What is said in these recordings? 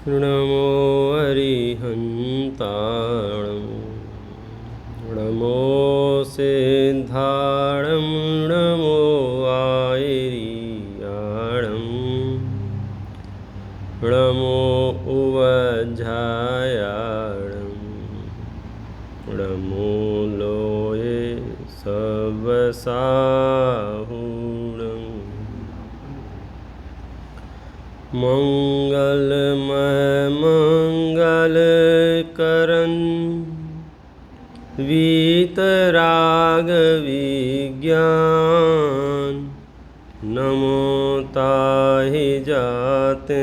नमो अरिहन्ताणं नमो सिद्धाणं नमो आयर्याणं नमो उवज्झायाणं नमो लोये सवसाहुणं मंगलमय मंगलकरन् वीतराग विज्ञान नमो ताहि जाते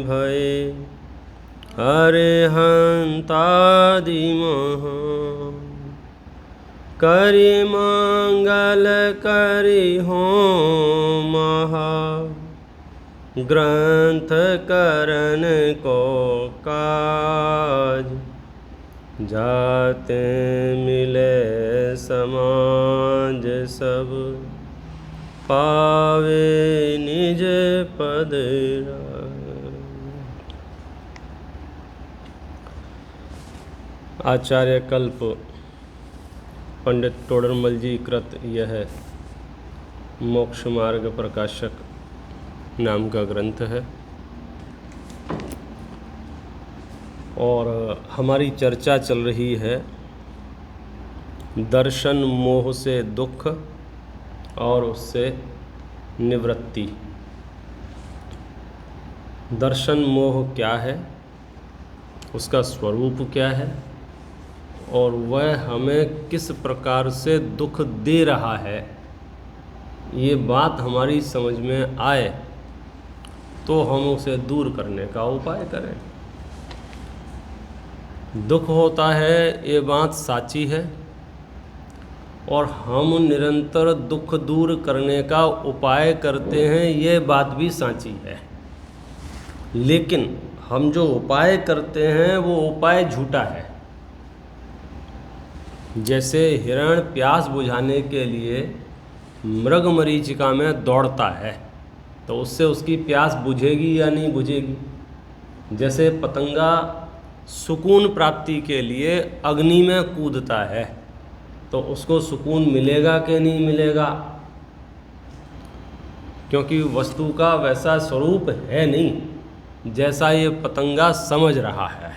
भय अरिहंतादिमः करि मंगल करि होमः ग्रंथ करन को काज जाते मिले समाज सब पावे निज पद राज। आचार्य कल्प पंडित तोडरमल जी कृत यह मोक्ष मार्ग प्रकाशक नाम का ग्रंथ है और हमारी चर्चा चल रही है दर्शन मोह से दुख और उससे निवृत्ति। दर्शन मोह क्या है, उसका स्वरूप क्या है और वह हमें किस प्रकार से दुख दे रहा है, ये बात हमारी समझ में आए तो हम उसे दूर करने का उपाय करें। दुख होता है ये बात साची है और हम निरंतर दुख दूर करने का उपाय करते हैं ये बात भी साची है, लेकिन हम जो उपाय करते हैं वो उपाय झूठा है। जैसे हिरण प्यास बुझाने के लिए मृग मरीचिका में दौड़ता है तो उससे उसकी प्यास बुझेगी या नहीं बुझेगी। जैसे पतंगा सुकून प्राप्ति के लिए अग्नि में कूदता है तो उसको सुकून मिलेगा कि नहीं मिलेगा, क्योंकि वस्तु का वैसा स्वरूप है नहीं जैसा ये पतंगा समझ रहा है।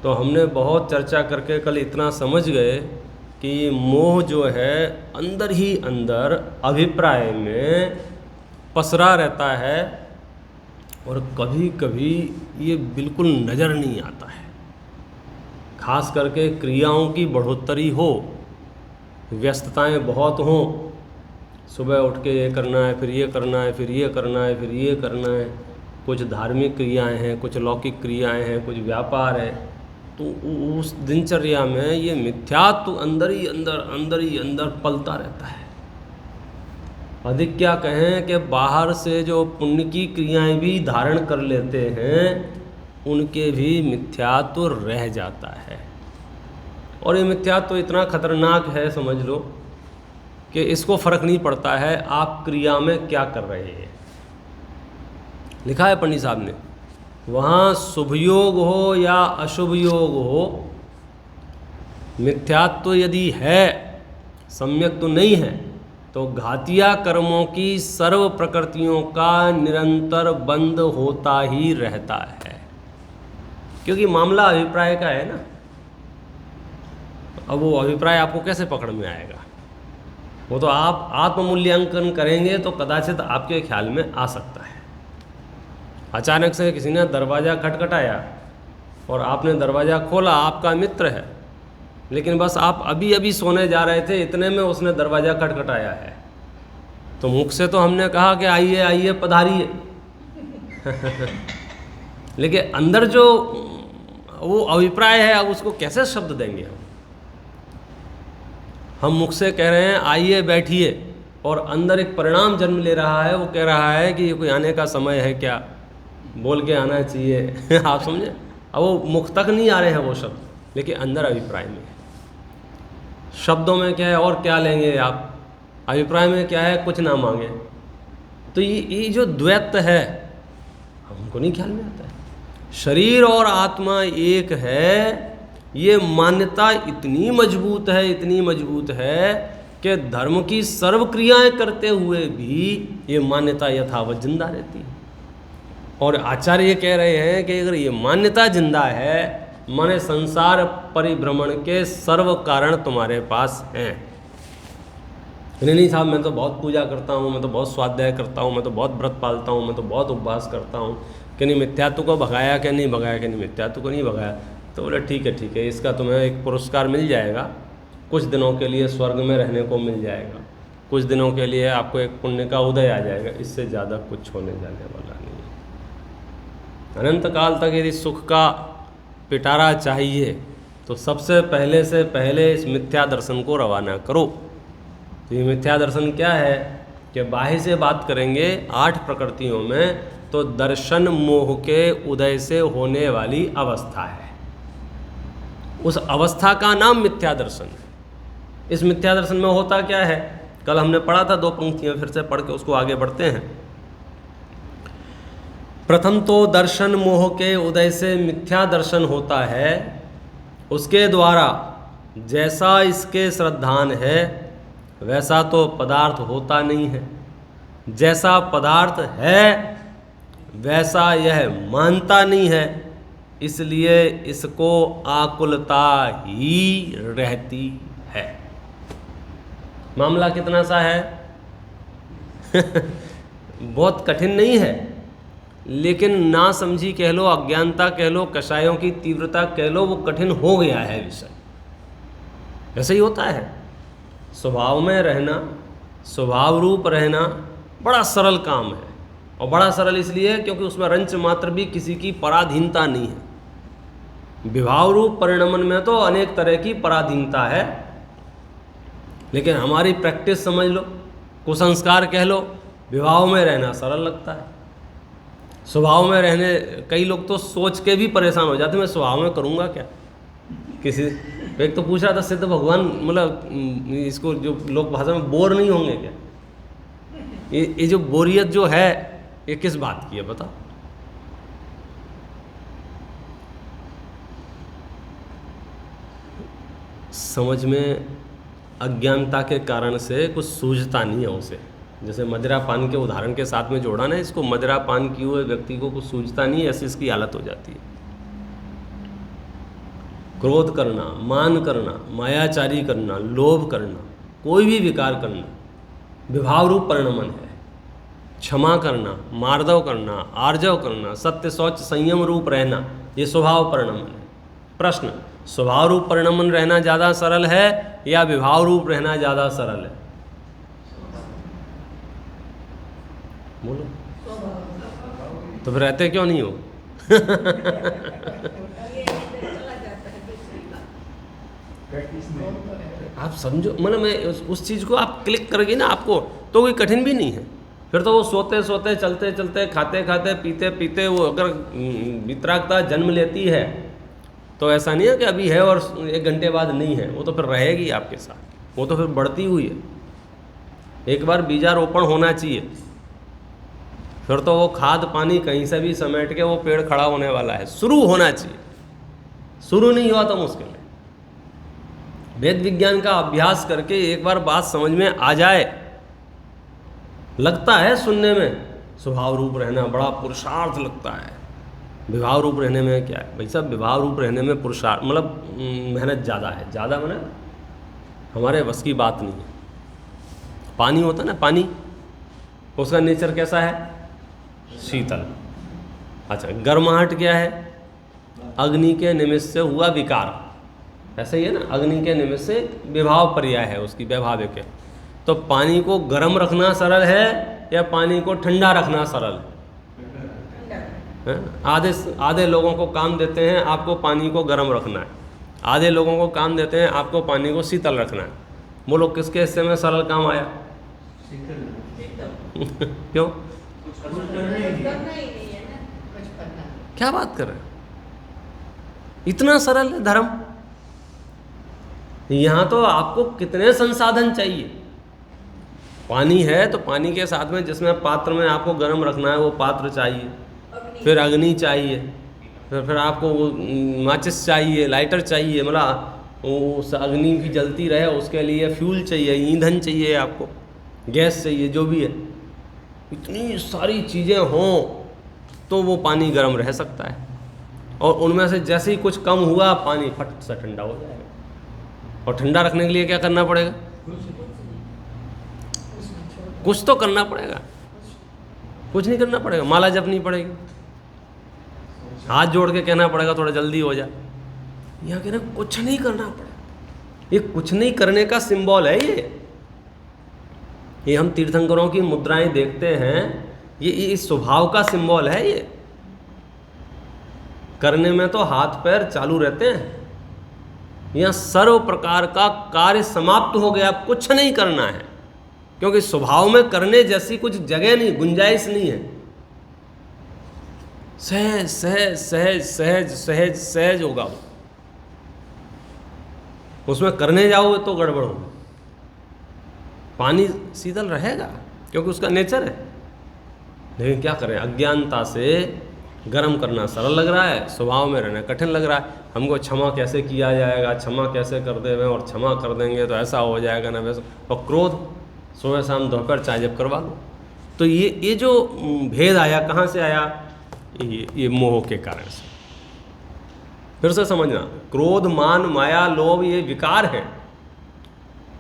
तो हमने बहुत चर्चा करके कल इतना समझ गए कि मोह जो है अंदर ही अंदर अभिप्राय में पसरा रहता है और कभी कभी ये बिल्कुल नज़र नहीं आता है। खास करके क्रियाओं की बढ़ोतरी हो, व्यस्तताएं बहुत हों, सुबह उठ के ये करना है, फिर ये करना है, फिर ये करना है, फिर ये करना है, कुछ धार्मिक क्रियाएं हैं, कुछ लौकिक क्रियाएं हैं, कुछ व्यापार है, तो उस दिनचर्या में ये मिथ्यात्व अंदर ही अंदर पलता रहता है। अधिक क्या कहें कि बाहर से जो पुण्य की क्रियाएं भी धारण कर लेते हैं उनके भी मिथ्यात्व रह जाता है। और ये मिथ्यात्व इतना खतरनाक है, समझ लो कि इसको फर्क नहीं पड़ता है आप क्रिया में क्या कर रहे हैं। लिखा है पंडित साहब ने, वहाँ शुभ योग हो या अशुभ योग हो, मिथ्यात्व यदि है, सम्यक तो नहीं है, तो घातिया कर्मों की सर्व प्रकृतियों का निरंतर बंद होता ही रहता है, क्योंकि मामला अभिप्राय का है ना। अब वो अभिप्राय आपको कैसे पकड़ में आएगा, वो तो आप आत्ममूल्यांकन करेंगे तो कदाचित आपके ख्याल में आ सकता है। अचानक से किसी ने दरवाज़ा खटखटाया और आपने दरवाज़ा खोला, आपका मित्र है, लेकिन बस आप अभी अभी सोने जा रहे थे, इतने में उसने दरवाज़ा खटखटाया है, तो मुख से तो हमने कहा कि आइए आइए पधारिए लेकिन अंदर जो वो अभिप्राय है, अब उसको कैसे शब्द देंगे हम मुख से कह रहे हैं आइए बैठिए और अंदर एक परिणाम जन्म ले रहा है, वो कह रहा है कि ये कोई आने का समय है क्या, बोल के आना चाहिए आप समझे। अब वो मुख तक नहीं आ रहे हैं वो शब्द, लेकिन अंदर अभिप्राय में है। शब्दों में क्या है और क्या लेंगे आप, अभिप्राय में क्या है, कुछ ना मांगे। तो ये जो द्वैत है हमको नहीं ख्याल में आता है। शरीर और आत्मा एक है, ये मान्यता इतनी मजबूत है, इतनी मजबूत है कि धर्म की सर्व क्रियाएं करते हुए भी ये मान्यता यथावत जिंदा रहती है। और आचार्य ये कह रहे हैं कि अगर ये मान्यता जिंदा है माने संसार परिभ्रमण के सर्व कारण तुम्हारे पास हैं। नहीं साहब, मैं तो बहुत पूजा करता हूँ, मैं तो बहुत स्वाध्याय करता हूँ, मैं तो बहुत व्रत पालता हूँ, मैं तो बहुत उपवास करता हूँ, कि नहीं मिथ्यात्व को भगाया कि नहीं भगाया, कि नहीं मिथ्यात्व को नहीं भगाया। तो बोले ठीक है, इसका तुम्हें एक पुरस्कार मिल जाएगा, कुछ दिनों के लिए स्वर्ग में रहने को मिल जाएगा, कुछ दिनों के लिए आपको एक पुण्य का उदय आ जाएगा, इससे ज़्यादा कुछ होने जाने वाला नहीं है। अनंत काल तक यदि सुख का पिटारा चाहिए तो सबसे पहले से पहले इस मिथ्या दर्शन को रवाना करो। तो ये मिथ्या दर्शन क्या है कि बाह्य से बात करेंगे 8 प्रकृतियों में, तो दर्शन मोह के उदय से होने वाली अवस्था है, उस अवस्था का नाम मिथ्या दर्शन है। इस मिथ्या दर्शन में होता क्या है, कल हमने पढ़ा था, 2 पंक्तियां फिर से पढ़ के उसको आगे बढ़ते हैं। प्रथम तो दर्शन मोह के उदय से मिथ्या दर्शन होता है, उसके द्वारा जैसा इसके श्रद्धान है वैसा तो पदार्थ होता नहीं है, जैसा पदार्थ है वैसा यह मानता नहीं है, इसलिए इसको आकुलता ही रहती है। मामला कितना सा है बहुत कठिन नहीं है, लेकिन ना समझी कह लो, अज्ञानता कह लो, कषायों की तीव्रता कह लो, वो कठिन हो गया है विषय। ऐसे ही होता है, स्वभाव में रहना, स्वभाव रूप रहना बड़ा सरल काम है। और बड़ा सरल इसलिए क्योंकि उसमें रंच मात्र भी किसी की पराधीनता नहीं है। विभाव रूप परिणमन में तो अनेक तरह की पराधीनता है, लेकिन हमारी प्रैक्टिस समझ लो, कुसंस्कार कह लो, विभाव में रहना सरल लगता है। स्वभाव में रहने, कई लोग तो सोच के भी परेशान हो जाते, मैं स्वभाव में करूँगा क्या। किसी एक तो पूछ रहा था, सिद्ध भगवान मतलब इसको जो लोक भाषा में बोर नहीं होंगे क्या? ये जो बोरियत जो है ये किस बात की है बताओ। समझ में अज्ञानता के कारण से कुछ सूझता नहीं है उसे। जैसे मदिरा पान के उदाहरण के साथ में जोड़ा ना, इसको मदिरा पान किए हुए व्यक्ति को कुछ सूझता नहीं है, ऐसी इसकी हालत हो जाती है। क्रोध करना, मान करना, मायाचारी करना, लोभ करना, कोई भी विकार करना विभाव रूप परिणमन है। क्षमा करना, मार्दव करना, आर्जव करना, सत्य शौच संयम रूप रहना, ये स्वभाव परिणमन है। प्रश्न, स्वभाव रूप परिणमन रहना ज़्यादा सरल है या विभाव रूप रहना ज़्यादा सरल है? बोलो। तो फिर रहते क्यों नहीं हो? आप समझो, मतलब मैं उस चीज़ को आप क्लिक करोगे ना आपको, तो कोई कठिन भी नहीं है। फिर तो वो सोते सोते, चलते चलते, खाते खाते, पीते पीते, वो अगर वितरागता जन्म लेती है तो ऐसा नहीं है कि अभी है और 1 घंटे बाद नहीं है, वो तो फिर रहेगी आपके साथ, वो तो फिर बढ़ती हुई है। एक बार बीजारोपण होना चाहिए, फिर तो वो खाद पानी कहीं से भी समेट के वो पेड़ खड़ा होने वाला है। शुरू होना चाहिए, शुरू नहीं हुआ तो मुश्किल है। वेद विज्ञान का अभ्यास करके एक बार बात समझ में आ जाए, लगता है सुनने में स्वभाव रूप रहना बड़ा पुरुषार्थ लगता है। विभाव रूप रहने में क्या है भाई साहब? विभाव रूप रहने में पुरुषार्थ मतलब मेहनत ज़्यादा है। ज़्यादा माने हमारे बस की बात नहीं है। पानी होता ना, पानी, उसका नेचर कैसा है? शीतल। अच्छा, गर्माहट क्या है? अग्नि के निमित्त से हुआ विकार, ऐसा ही है ना। अग्नि के निमित्त से विभाव पर्याय है उसकी, वैभाविक है। तो पानी को गर्म रखना सरल है या पानी को ठंडा रखना सरल है? आधे लोगों को काम देते हैं आपको पानी को गर्म रखना है, आधे लोगों को काम देते हैं आपको पानी को शीतल रखना है। बोलो किसके हिस्से में सरल काम आया? क्यों? क्या बात कर रहे हैं? इतना सरल है धर्म। यहाँ तो आपको कितने संसाधन चाहिए, पानी है तो पानी के साथ में जिसमें पात्र में आपको गर्म रखना है वो पात्र चाहिए, फिर अग्नि चाहिए, फिर आपको वो माचिस चाहिए, लाइटर चाहिए, मतलब उस अग्नि भी जलती रहे उसके लिए फ्यूल चाहिए, ईंधन चाहिए, आपको गैस चाहिए, जो भी है। इतनी सारी चीज़ें हों तो वो पानी गर्म रह सकता है, और उनमें से जैसे ही कुछ कम हुआ पानी फट से ठंडा हो जाएगा। और ठंडा रखने के लिए क्या करना पड़ेगा? कुछ तो करना पड़ेगा। कुछ नहीं करना पड़ेगा, माला जपनी पड़ेगी, हाथ जोड़ के कहना पड़ेगा थोड़ा जल्दी हो जाए। यहाँ कह रहे कुछ नहीं करना पड़ेगा। ये कुछ नहीं करने का सिंबल है। ये हम तीर्थंकरों की मुद्राएं देखते हैं, ये इस स्वभाव का सिंबल है। ये करने में तो हाथ पैर चालू रहते हैं, यहाँ सर्व प्रकार का कार्य समाप्त हो गया, अब कुछ नहीं करना है, क्योंकि स्वभाव में करने जैसी कुछ जगह नहीं, गुंजाइश नहीं है। सहज सहज सहज सहज सहज सहज होगा वो, उसमें करने जाओगे तो गड़बड़ होगी। पानी शीतल रहेगा क्योंकि उसका नेचर है, लेकिन क्या करें, अज्ञानता से गर्म करना सरल लग रहा है, स्वभाव में रहना कठिन लग रहा है। हमको क्षमा कैसे किया जाएगा, क्षमा कैसे कर दें, और क्षमा कर देंगे तो ऐसा हो जाएगा ना वैसा, और क्रोध सुबह शाम दोपहर चाहे जब करवा लो। तो ये जो भेद आया कहाँ से आया? ये मोह के कारण से। फिर से समझना, क्रोध मान माया लोभ ये विकार हैं,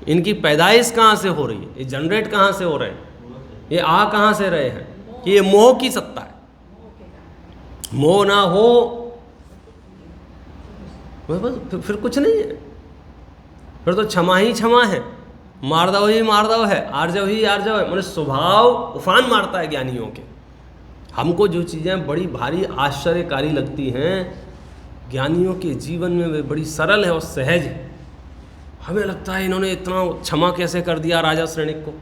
इनकी पैदाइश कहाँ से हो रही है, ये जनरेट कहाँ से हो रहे हैं, ये आ कहाँ से रहे हैं? कि ये मोह की सत्ता है। मोह ना हो बस फिर कुछ नहीं है, फिर तो क्षमा ही क्षमा है, मार्दव ही मार्दव है, आर्जव ही आर्जव है। मतलब स्वभाव उफान मारता है ज्ञानियों के। हमको जो चीज़ें बड़ी भारी आश्चर्यकारी लगती हैं, ज्ञानियों के जीवन में वे बड़ी सरल है और सहज है। हमें लगता है इन्होंने इतना क्षमा कैसे कर दिया राजा श्रेणिक को,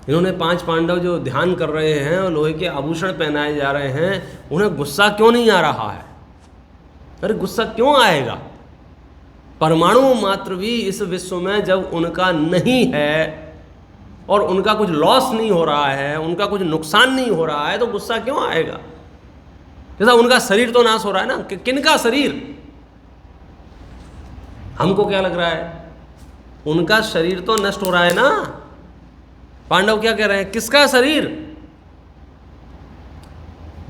इन्होंने 5 पांडव जो ध्यान कर रहे हैं और लोहे के आभूषण पहनाए जा रहे हैं, उन्हें गुस्सा क्यों नहीं आ रहा है? अरे गुस्सा क्यों आएगा? परमाणु मात्र भी इस विश्व में जब उनका नहीं है और उनका कुछ लॉस नहीं हो रहा है, उनका कुछ नुकसान नहीं हो रहा है, तो गुस्सा क्यों आएगा? जैसा उनका शरीर तो नाश हो रहा है ना, किनका शरीर? हमको क्या लग रहा है? उनका शरीर तो नष्ट हो रहा है ना। पांडव क्या कह रहे हैं? किसका शरीर?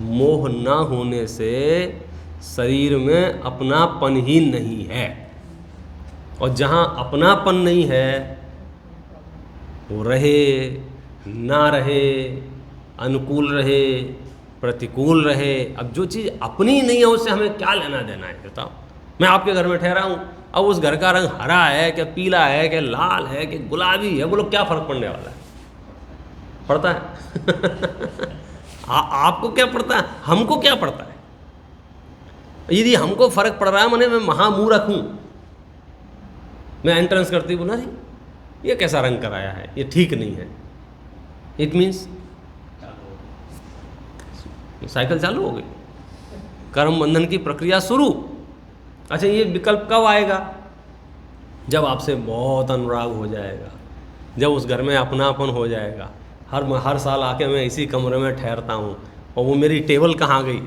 मोह ना होने से शरीर में अपनापन ही नहीं है, और जहां अपनापन नहीं है वो रहे ना रहे, अनुकूल रहे प्रतिकूल रहे, अब जो चीज़ अपनी नहीं है उससे हमें क्या लेना देना है? बताओ, मैं आपके घर में ठहरा हूँ, अब उस घर का रंग हरा है क्या पीला है क्या लाल है कि गुलाबी है, बोलो क्या फ़र्क पड़ने वाला है? पड़ता है? आपको क्या पड़ता है? हमको क्या पड़ता है? यदि हमको फ़र्क पड़ रहा है माने मैं महामूर्ख हूँ, मैं एंट्रेंस करती बोला नहीं ये कैसा रंग कराया है, ये ठीक नहीं है, इट मीन्स साइकिल चालू हो गई, कर्म बंधन की प्रक्रिया शुरू। अच्छा, ये विकल्प कब आएगा? जब आपसे बहुत अनुराग हो जाएगा, जब उस घर में अपनापन हो जाएगा। हर साल आके मैं इसी कमरे में ठहरता हूँ, और वो मेरी टेबल कहाँ गई,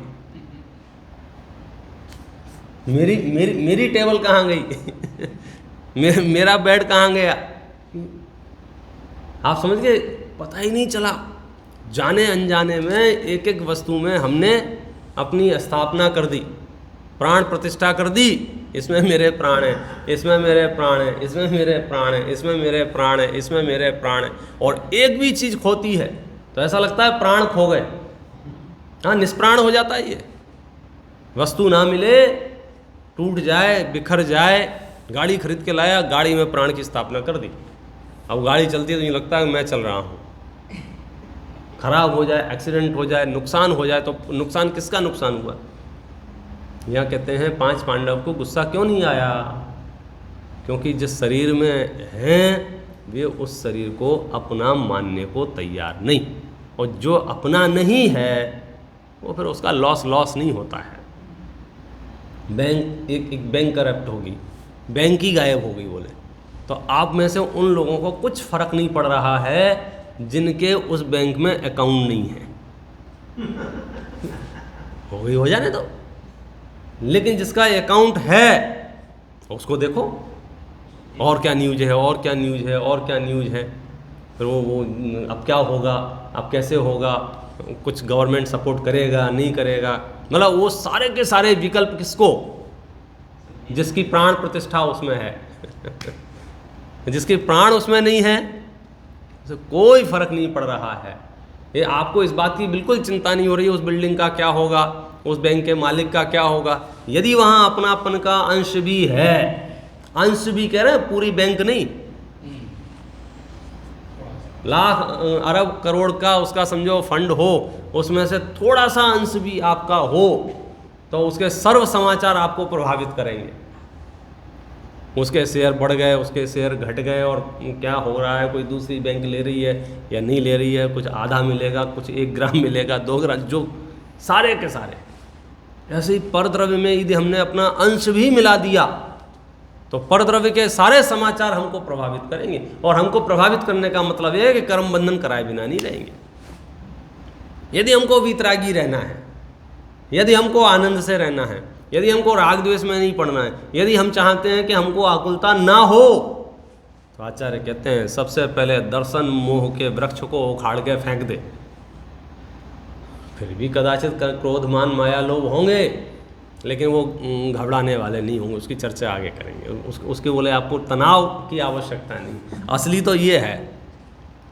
मेरी टेबल कहाँ गई मेरा बेड कहाँ गया? आप समझ गए? पता ही नहीं चला। जाने अनजाने में एक एक वस्तु में हमने अपनी स्थापना कर दी, प्राण प्रतिष्ठा कर दी। इसमें मेरे प्राण हैं, इसमें मेरे प्राण हैं, इसमें मेरे प्राण हैं, इसमें मेरे प्राण हैं, इसमें मेरे प्राण हैं। और एक भी चीज़ खोती है तो ऐसा लगता है प्राण खो गए। हाँ, निष्प्राण हो जाता है ये। वस्तु ना मिले, टूट जाए, बिखर जाए। गाड़ी खरीद के लाया, गाड़ी में प्राण की स्थापना कर दी। अब गाड़ी चलती है तो ये लगता है मैं चल रहा हूँ। खराब हो जाए, एक्सीडेंट हो जाए, नुकसान हो जाए, तो नुकसान किसका नुकसान हुआ? यहाँ कहते हैं 5 पांडव को गुस्सा क्यों नहीं आया? क्योंकि जिस शरीर में हैं वे उस शरीर को अपना मानने को तैयार नहीं, और जो अपना नहीं है वो फिर उसका लॉस नहीं होता है। बैंक एक बैंक करप्ट होगी, बैंक ही गायब हो गई बोले, तो आप में से उन लोगों को कुछ फर्क नहीं पड़ रहा है जिनके उस बैंक में अकाउंट नहीं है। हो जाने दो, लेकिन जिसका अकाउंट है उसको देखो और क्या न्यूज है, और क्या न्यूज है, और क्या न्यूज है। फिर वो अब क्या होगा, अब कैसे होगा, कुछ गवर्नमेंट सपोर्ट करेगा नहीं करेगा, मतलब वो सारे के सारे विकल्प किसको, जिसकी प्राण प्रतिष्ठा उसमें है। जिसकी प्राण उसमें नहीं है उसे कोई फर्क नहीं पड़ रहा है। ये आपको इस बात की बिल्कुल चिंता नहीं हो रही है उस बिल्डिंग का क्या होगा, उस बैंक के मालिक का क्या होगा। यदि वहाँ अपनापन का अंश भी है, अंश भी कह रहे हैं, पूरी बैंक नहीं, लाख अरब करोड़ का उसका समझो फंड हो, उसमें से थोड़ा सा अंश भी आपका हो तो उसके सर्व समाचार आपको प्रभावित करेंगे। उसके शेयर बढ़ गए, उसके शेयर घट गए, और क्या हो रहा है, कोई दूसरी बैंक ले रही है या नहीं ले रही है, कुछ आधा मिलेगा, कुछ 1 ग्राम मिलेगा, 2 ग्राम, जो सारे के सारे। ऐसे ही परद्रव्य में यदि हमने अपना अंश भी मिला दिया तो परद्रव्य के सारे समाचार हमको प्रभावित करेंगे। और हमको प्रभावित करने का मतलब यह है कि कर्म बंधन कराए बिना नहीं रहेंगे। यदि हमको वीतरागी रहना है, यदि हमको आनंद से रहना है, यदि हमको राग द्वेष में नहीं पड़ना है, यदि हम चाहते हैं कि हमको आकुलता ना हो, तो आचार्य कहते हैं सबसे पहले दर्शन मोह के वृक्ष को उखाड़ के फेंक दे। फिर भी कदाचित क्रोध मान माया लोभ होंगे, लेकिन वो घबराने वाले नहीं होंगे, उसकी चर्चा आगे करेंगे। उसके बोले आपको तनाव की आवश्यकता नहीं, असली तो ये है।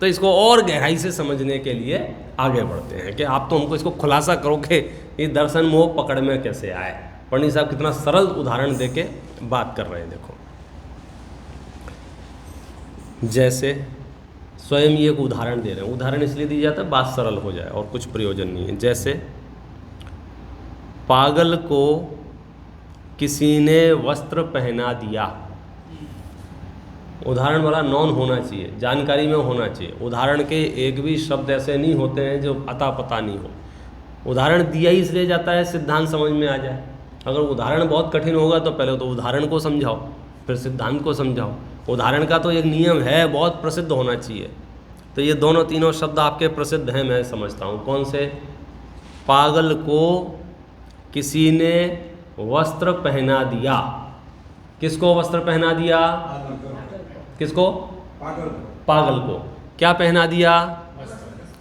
तो इसको और गहराई से समझने के लिए आगे बढ़ते हैं कि आप तो हमको इसको खुलासा करो कि ये दर्शन मोह पकड़ में कैसे आए। पंडित साहब कितना सरल उदाहरण देके बात कर रहे हैं। देखो, जैसे स्वयं ये एक उदाहरण दे रहे हैं, उदाहरण इसलिए दी जाता है बात सरल हो जाए और कुछ प्रयोजन नहीं है। जैसे पागल को किसी ने वस्त्र पहना दिया, उदाहरण वाला नॉन होना चाहिए, जानकारी में होना चाहिए। उदाहरण के एक भी शब्द ऐसे नहीं होते हैं जो अता पता नहीं हो। उदाहरण दिया ही इसलिए जाता है सिद्धांत समझ में आ जाए। अगर उदाहरण बहुत कठिन होगा तो पहले तो उदाहरण को समझाओ, फिर सिद्धांत को समझाओ। उदाहरण का तो एक नियम है, बहुत प्रसिद्ध होना चाहिए। तो ये दोनों तीनों शब्द आपके प्रसिद्ध हैं, मैं समझता हूँ। कौन से? पागल को किसी ने वस्त्र पहना दिया। किसको वस्त्र पहना दिया? किसको? पागल को। क्या पहना दिया?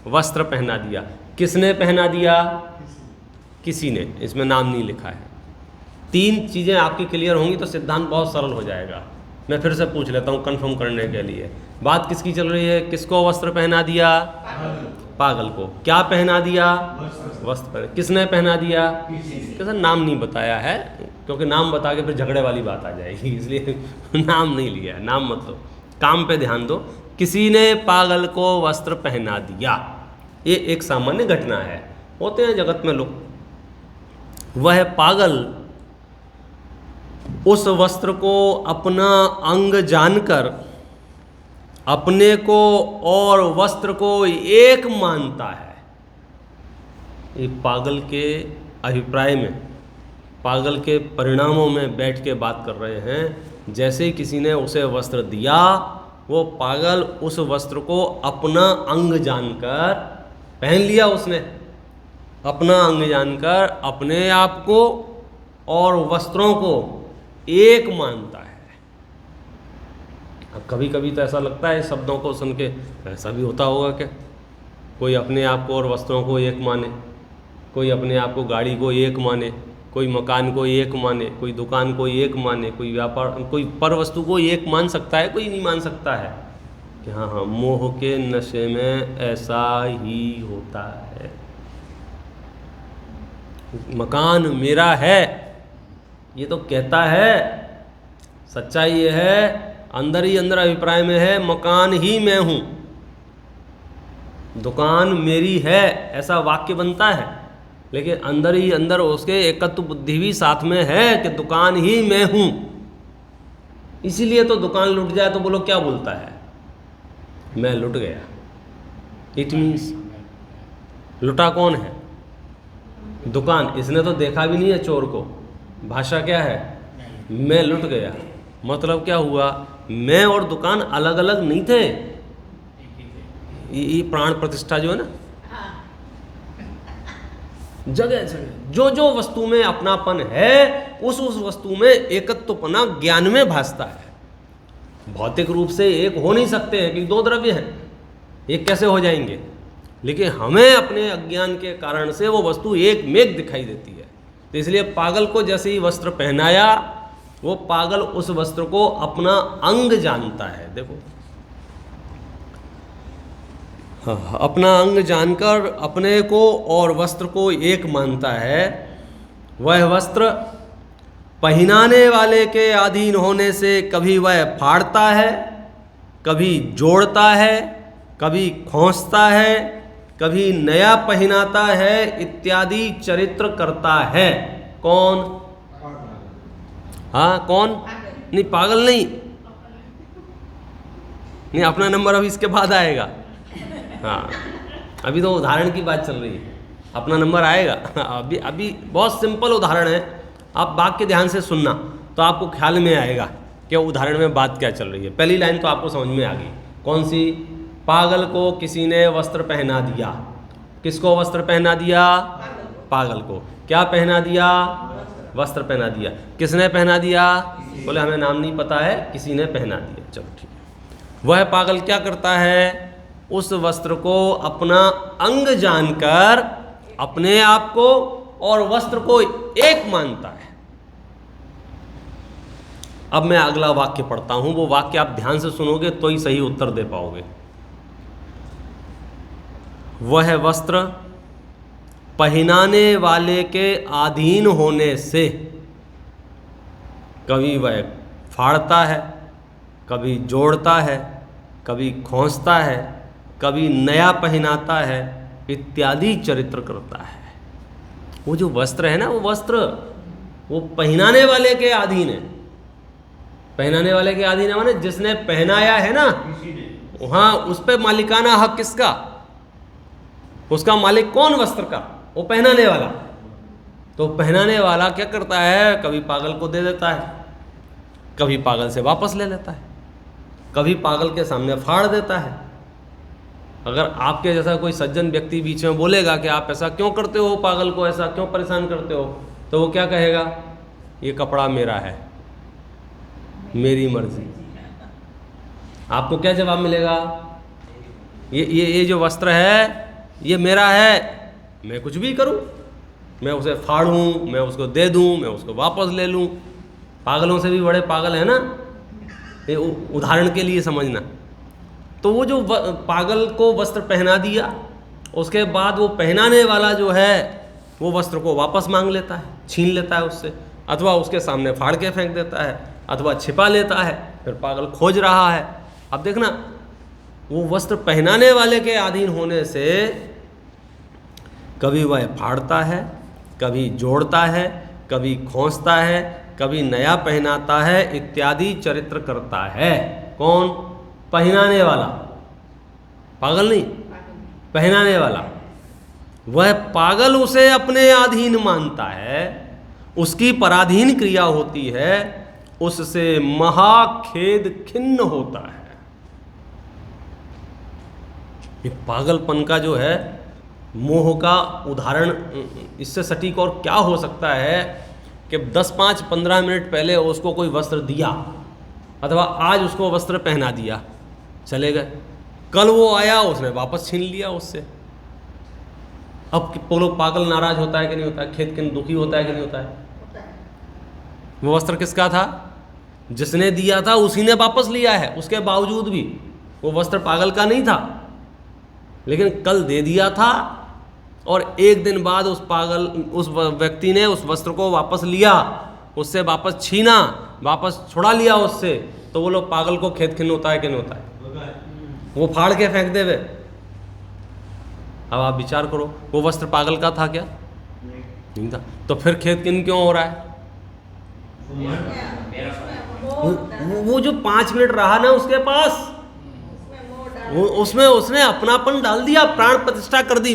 वस्त्र पहना दिया। किसने पहना दिया? किसी ने। इसमें नाम नहीं लिखा है। 3 चीज़ें आपकी क्लियर होंगी तो सिद्धांत बहुत सरल हो जाएगा। मैं फिर से पूछ लेता हूँ कंफर्म करने के लिए। बात किसकी चल रही है? किसको वस्त्र पहना दिया? पागल को। क्या पहना दिया? वस्त्र पहना। किसने पहना दिया? किसी। नाम नहीं बताया है, क्योंकि नाम बता के फिर झगड़े वाली बात आ जाएगी, इसलिए नाम नहीं लिया। नाम मतलब काम पे ध्यान दो। किसी ने पागल को वस्त्र पहना दिया, ये एक सामान्य घटना है। होते हैं जगत में लोग। वह पागल उस वस्त्र को अपना अंग जानकर अपने को और वस्त्र को एक मानता है। ये पागल के अभिप्राय में, पागल के परिणामों में बैठ के बात कर रहे हैं। जैसे ही किसी ने उसे वस्त्र दिया, वो पागल उस वस्त्र को अपना अंग जानकर पहन लिया। उसने अपना अंग जानकर अपने आप को और वस्त्रों को एक मानता है। अब कभी कभी तो ऐसा लगता है शब्दों को सुन के, ऐसा भी होता होगा क्या? कोई अपने आप को और वस्त्रों को एक माने, कोई अपने आप को गाड़ी को एक माने, कोई मकान को एक माने, कोई दुकान को एक माने, कोई व्यापार, कोई पर वस्तु को एक मान सकता है, कोई नहीं मान सकता है। कि हाँ हाँ, मोह के नशे में ऐसा ही होता है। मकान मेरा है ये तो कहता है, सच्चाई ये है, अंदर ही अंदर अभिप्राय में है मकान ही मैं हूँ, दुकान मेरी है, ऐसा वाक्य बनता है। लेकिन अंदर ही अंदर उसके एकत्व बुद्धि भी साथ में है कि दुकान ही मैं हूँ। इसीलिए तो दुकान लुट जाए तो बोलो क्या बोलता है? मैं लुट गया। इट मीन्स लुटा कौन है? दुकान। इसने तो देखा भी नहीं है चोर को। भाषा क्या है? मैं लुट गया। मतलब क्या हुआ? मैं और दुकान अलग अलग नहीं थे, ये प्राण प्रतिष्ठा जो है ना, जगह जगह जो जो वस्तु में अपनापन है उस वस्तु में एकत्वपना ज्ञान में भासता है। भौतिक रूप से एक हो नहीं सकते हैं कि दो द्रव्य हैं, एक कैसे हो जाएंगे, लेकिन हमें अपने अज्ञान के कारण से वो वस्तु एक मेघ दिखाई देती है। तो इसलिए पागल को जैसे ही वस्त्र पहनाया, वो पागल उस वस्त्र को अपना अंग जानता है। देखो, हाँ, अपना अंग जानकर अपने को और वस्त्र को एक मानता है। वह वस्त्र पहनाने वाले के अधीन होने से कभी वह फाड़ता है, कभी जोड़ता है, कभी खोंसता है, कभी नया पहनाता है इत्यादि चरित्र करता है। कौन? हाँ, कौन? नहीं, पागल नहीं, नहीं, अपना नंबर अभी इसके बाद आएगा। हाँ, अभी तो उदाहरण की बात चल रही है, अपना नंबर आएगा। अभी अभी बहुत सिंपल उदाहरण है, आप वाक्य ध्यान से सुनना तो आपको ख्याल में आएगा कि उदाहरण में बात क्या चल रही है। पहली लाइन तो आपको समझ में आ गई, कौन सी? पागल को किसी ने वस्त्र पहना दिया। किसको वस्त्र पहना दिया? पागल को। क्या पहना दिया? वस्त्र पहना दिया। किसने पहना दिया? बोले हमें नाम नहीं पता है, किसी ने पहना दिया। चलो ठीक है। वह पागल क्या करता है? उस वस्त्र को अपना अंग जानकर अपने आप को और वस्त्र को एक मानता है। अब मैं अगला वाक्य पढ़ता हूं, वो वाक्य आप ध्यान से सुनोगे तो ही सही उत्तर दे पाओगे। वह वस्त्र पहनाने वाले के अधीन होने से कभी वह फाड़ता है, कभी जोड़ता है, कभी खोंसता है, कभी नया पहनाता है इत्यादि चरित्र करता है। वो जो वस्त्र है ना, वो वस्त्र वो पहनाने वाले के अधीन है। पहनाने वाले के अधीन है माने जिसने पहनाया है ना, हाँ, उस पर मालिकाना हक किसका? उसका मालिक कौन? वस्त्र का, वो पहनाने वाला। तो पहनाने वाला क्या करता है? कभी पागल को दे देता है, कभी पागल से वापस ले लेता है, कभी पागल के सामने फाड़ देता है। अगर आपके जैसा कोई सज्जन व्यक्ति बीच में बोलेगा कि आप ऐसा क्यों करते हो, पागल को ऐसा क्यों परेशान करते हो, तो वो क्या कहेगा? ये कपड़ा मेरा है, मेरी मर्जी। आपको क्या जवाब मिलेगा? ये जो वस्त्र है ये मेरा है, मैं कुछ भी करूं, मैं उसे फाड़ूं, मैं उसको दे दूं, मैं उसको वापस ले लूं। पागलों से भी बड़े पागल है ना, ये उदाहरण के लिए समझना। तो वो जो पागल को वस्त्र पहना दिया, उसके बाद वो पहनाने वाला जो है वो वस्त्र को वापस मांग लेता है, छीन लेता है उससे, अथवा उसके सामने फाड़ के फेंक देता है, अथवा छिपा लेता है। फिर पागल खोज रहा है। अब देखना, वो वस्त्र पहनाने वाले के अधीन होने से कभी वह फाड़ता है, कभी जोड़ता है, कभी खोंसता है, कभी नया पहनाता है इत्यादि चरित्र करता है। कौन? पहनाने वाला, पागल नहीं, पहनाने वाला। वह पागल उसे अपने अधीन मानता है, उसकी पराधीन क्रिया होती है, उससे महाखेद खिन्न होता है। ये पागलपन का जो है मोह का उदाहरण, इससे सटीक और क्या हो सकता है कि 10, 5, 15 मिनट पहले उसको कोई वस्त्र दिया, अथवा आज उसको वस्त्र पहना दिया, चले गए, कल वो आया उसने वापस छीन लिया उससे। अब पोलो पागल नाराज होता है कि नहीं होता है? खेद किन दुखी होता है कि नहीं होता है? वो वस्त्र किसका था? जिसने दिया था उसी ने वापस लिया है, उसके बावजूद भी वो वस्त्र पागल का नहीं था, लेकिन कल दे दिया था और एक दिन बाद उस व्यक्ति ने उस वस्त्र को वापस लिया, उससे वापस छीना, वापस छुड़ा लिया उससे। तो वो लोग पागल को खेद खिन्न होता है कि नहीं होता है? वो फाड़ के फेंक देवे। अब आप विचार करो, वो वस्त्र पागल का था क्या? नहीं था। तो फिर खेद खिन्न क्यों हो रहा है? वो जो 5 मिनट रहा ना उसके पास, उसमें उसने अपनापन डाल दिया, प्राण प्रतिष्ठा कर दी,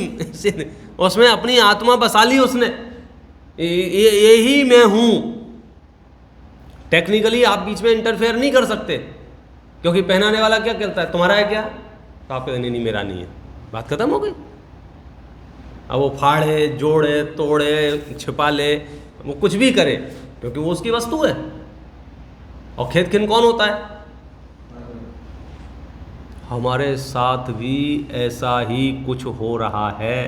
उसमें अपनी आत्मा बसा ली उसने। यही मैं हूं। टेक्निकली आप बीच में इंटरफेयर नहीं कर सकते, क्योंकि पहनाने वाला क्या कहता है? तुम्हारा है क्या? तो आप कहते नहीं मेरा नहीं है, बात खत्म हो गई। अब वो फाड़े, जोड़े, तोड़े, छिपा ले, वो कुछ भी करे, क्योंकि वो उसकी वस्तु है। और खेत खिन कौन होता है? हमारे साथ भी ऐसा ही कुछ हो रहा है।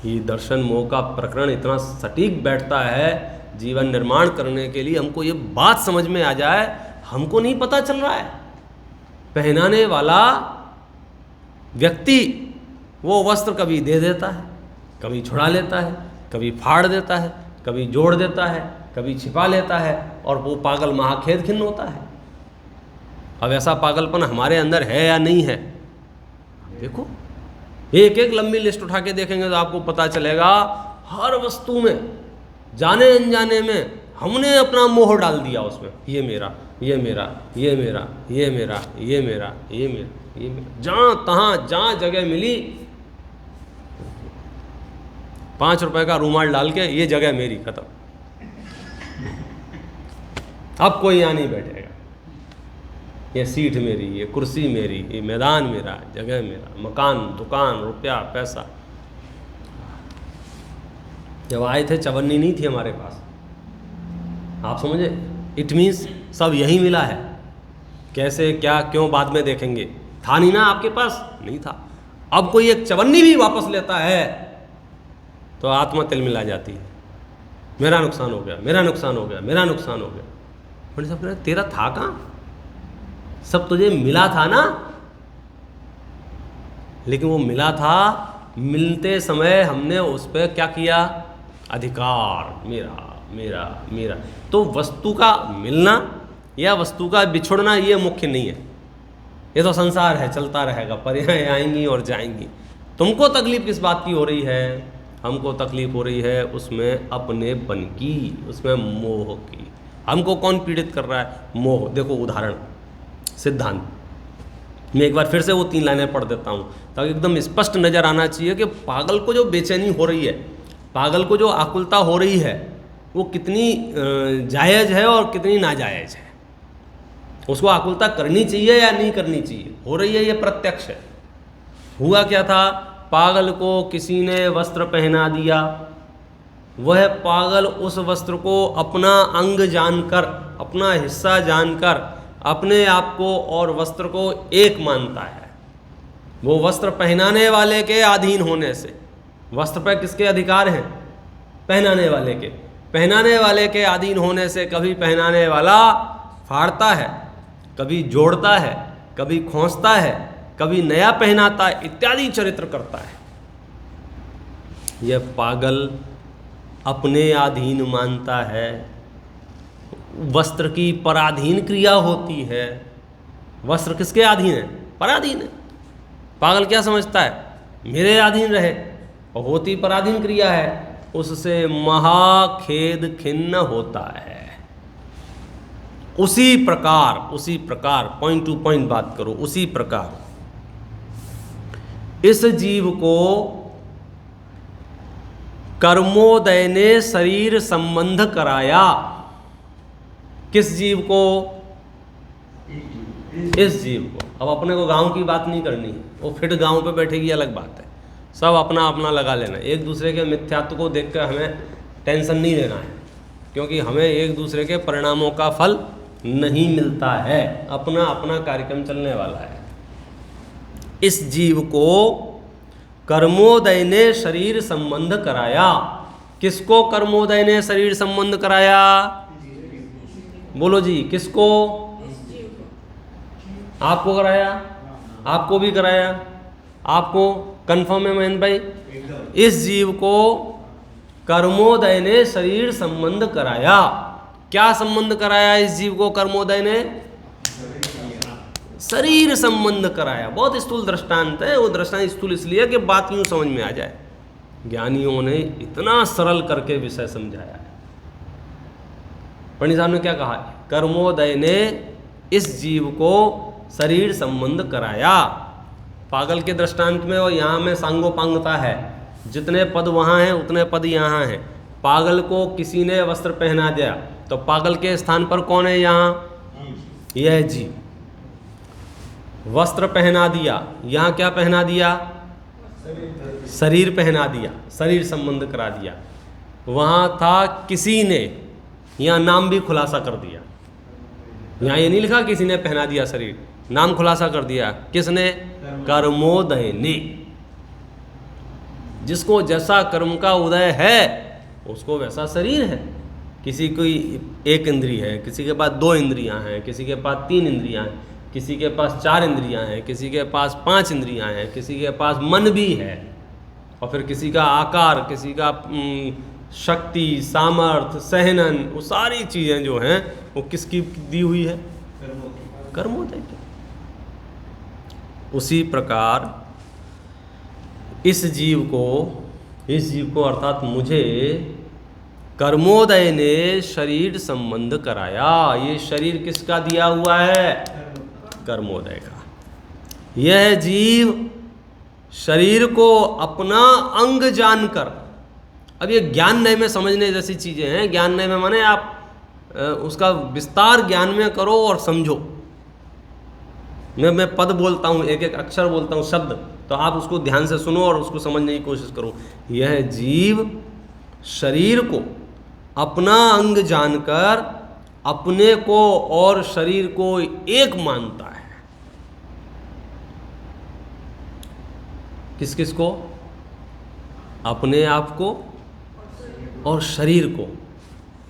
ये दर्शन मोह का प्रकरण इतना सटीक बैठता है जीवन निर्माण करने के लिए। हमको ये बात समझ में आ जाए, हमको नहीं पता चल रहा है। पहनाने वाला व्यक्ति वो वस्त्र कभी दे देता है, कभी छुड़ा लेता है, कभी फाड़ देता है, कभी जोड़ देता है, कभी छिपा लेता है, और वो पागल महाखेद खिन्न होता है। अब ऐसा पागलपन हमारे अंदर है या नहीं है? देखो, एक एक लंबी लिस्ट उठा के देखेंगे तो आपको पता चलेगा हर वस्तु में जाने अनजाने में हमने अपना मोह डाल दिया उसमें। ये मेरा, ये मेरा, ये मेरा, ये मेरा, ये मेरा, ये मेरा, ये मेरा, जहाँ तहाँ जहाँ जगह मिली 5 रुपए का रूमाल डाल के ये जगह मेरी, खत्म, अब कोई यहाँ नहीं बैठेगा, ये सीट मेरी, ये कुर्सी मेरी, ये मैदान मेरा, जगह मेरा, मकान, दुकान, रुपया, पैसा। जब आए थे चवन्नी नहीं थी हमारे पास, आप समझे? इट मीन्स सब यही मिला है। कैसे, क्या, क्यों, बाद में देखेंगे। था नहीं ना आपके पास, नहीं था। अब कोई एक चवन्नी भी वापस लेता है तो आत्मा तिलमिला जाती है। मेरा नुकसान हो गया, मेरा नुकसान हो गया, मेरा नुकसान हो गया। बड़े साहब कह रहे तेरा था कहाँ? सब तुझे मिला था ना। लेकिन वो मिला था, मिलते समय हमने उस पर क्या किया? अधिकार, मेरा मेरा मेरा। तो वस्तु का मिलना या वस्तु का बिछुड़ना ये मुख्य नहीं है। ये तो संसार है, चलता रहेगा, पर्याय आएंगी और जाएंगी। तुमको तकलीफ किस बात की हो रही है? हमको तकलीफ हो रही है उसमें अपनेपन की, उसमें मोह की। हमको कौन पीड़ित कर रहा है? मोह। देखो उदाहरण, सिद्धांत। मैं एक बार फिर से वो 3 लाइनें पढ़ देता हूँ ताकि एकदम स्पष्ट नजर आना चाहिए कि पागल को जो बेचैनी हो रही है, पागल को जो आकुलता हो रही है, वो कितनी जायज़ है और कितनी नाजायज़ है। उसको आकुलता करनी चाहिए या नहीं करनी चाहिए? हो रही है, ये प्रत्यक्ष है। हुआ क्या था? पागल को किसी ने वस्त्र पहना दिया। वह पागल उस वस्त्र को अपना अंग जानकर, अपना हिस्सा जानकर अपने आप को और वस्त्र को एक मानता है। वो वस्त्र पहनाने वाले के अधीन होने से, वस्त्र पर किसके अधिकार हैं? पहनाने वाले के। पहनाने वाले के अधीन होने से कभी पहनाने वाला फाड़ता है, कभी जोड़ता है, कभी खोंसता है, कभी नया पहनाता है, इत्यादि चरित्र करता है। यह पागल अपने अधीन मानता है। वस्त्र की पराधीन क्रिया होती है। वस्त्र किसके अधीन है? पराधीन है। पागल क्या समझता है? मेरे अधीन रहे, और होती पराधीन क्रिया है, उससे महाखेद खिन्न होता है। उसी प्रकार पॉइंट टू पॉइंट बात करो, उसी प्रकार इस जीव को कर्मोदय ने शरीर संबंध कराया। किस जीव को? इस जीव को। अब अपने को गांव की बात नहीं करनी है, वो फिर गांव पे बैठेगी, अलग बात है। सब अपना अपना लगा लेना। एक दूसरे के मिथ्यात्व को देखकर हमें टेंशन नहीं लेना है, क्योंकि हमें एक दूसरे के परिणामों का फल नहीं मिलता है। अपना अपना कार्यक्रम चलने वाला है। इस जीव को कर्मोदय ने शरीर संबंध कराया। किसको कर्मोदय ने शरीर संबंध कराया? बोलो जी, किसको? आपको कराया? आपको भी कराया? आपको कंफर्म है महेंद्र भाई? इस जीव को कर्मोदय ने शरीर संबंध कराया। क्या संबंध कराया इस जीव को कर्मोदय ने? शरीर संबंध कराया। बहुत स्थूल दृष्टांत है। वो दृष्टांत स्थूल इसलिए कि बात यूं समझ में आ जाए। ज्ञानियों ने इतना सरल करके विषय समझाया है। पंडित साहब ने क्या कहा? कर्मोदय ने इस जीव को शरीर संबंध कराया। पागल के दृष्टांत में और यहाँ में सांगोपांगता है। जितने पद वहाँ हैं उतने पद यहाँ हैं। पागल को किसी ने वस्त्र पहना दिया तो पागल के स्थान पर कौन है यहाँ? यह जीव। वस्त्र पहना दिया, यहाँ क्या पहना दिया? शरीर पहना दिया, शरीर संबंध करा दिया। वहाँ था किसी ने, यहाँ नाम भी खुलासा कर दिया। यहाँ ये नहीं लिखा किसी ने पहना दिया शरीर, नाम खुलासा कर दिया। किसने? कर्मोदय ने। जिसको जैसा कर्म का उदय है उसको वैसा शरीर है। किसी की एक इंद्रिय है, किसी के पास 2 इंद्रियां हैं, किसी के पास 3 इंद्रियां हैं, किसी के पास 4 इंद्रियां हैं, किसी के पास 5 इंद्रियां हैं, किसी के पास मन भी है, और फिर किसी का आकार, किसी का शक्ति, सामर्थ्य, सहनन, वो सारी चीज़ें जो हैं वो किसकी दी हुई है? कर्मोदय की। उसी प्रकार इस जीव को अर्थात मुझे कर्मोदय ने शरीर संबंध कराया। ये शरीर किसका दिया हुआ है? कर्मोदय का। यह जीव शरीर को अपना अंग जानकर, अब ये ज्ञान नय में समझने जैसी चीज़ें हैं। ज्ञान नय में माने आप उसका विस्तार ज्ञान में करो और समझो। मैं पद बोलता हूँ, एक एक अक्षर बोलता हूँ, शब्द, तो आप उसको ध्यान से सुनो और उसको समझने की कोशिश करो। यह जीव शरीर को अपना अंग जानकर अपने को और शरीर को एक मानता है। किस किस को? अपने आप को और शरीर को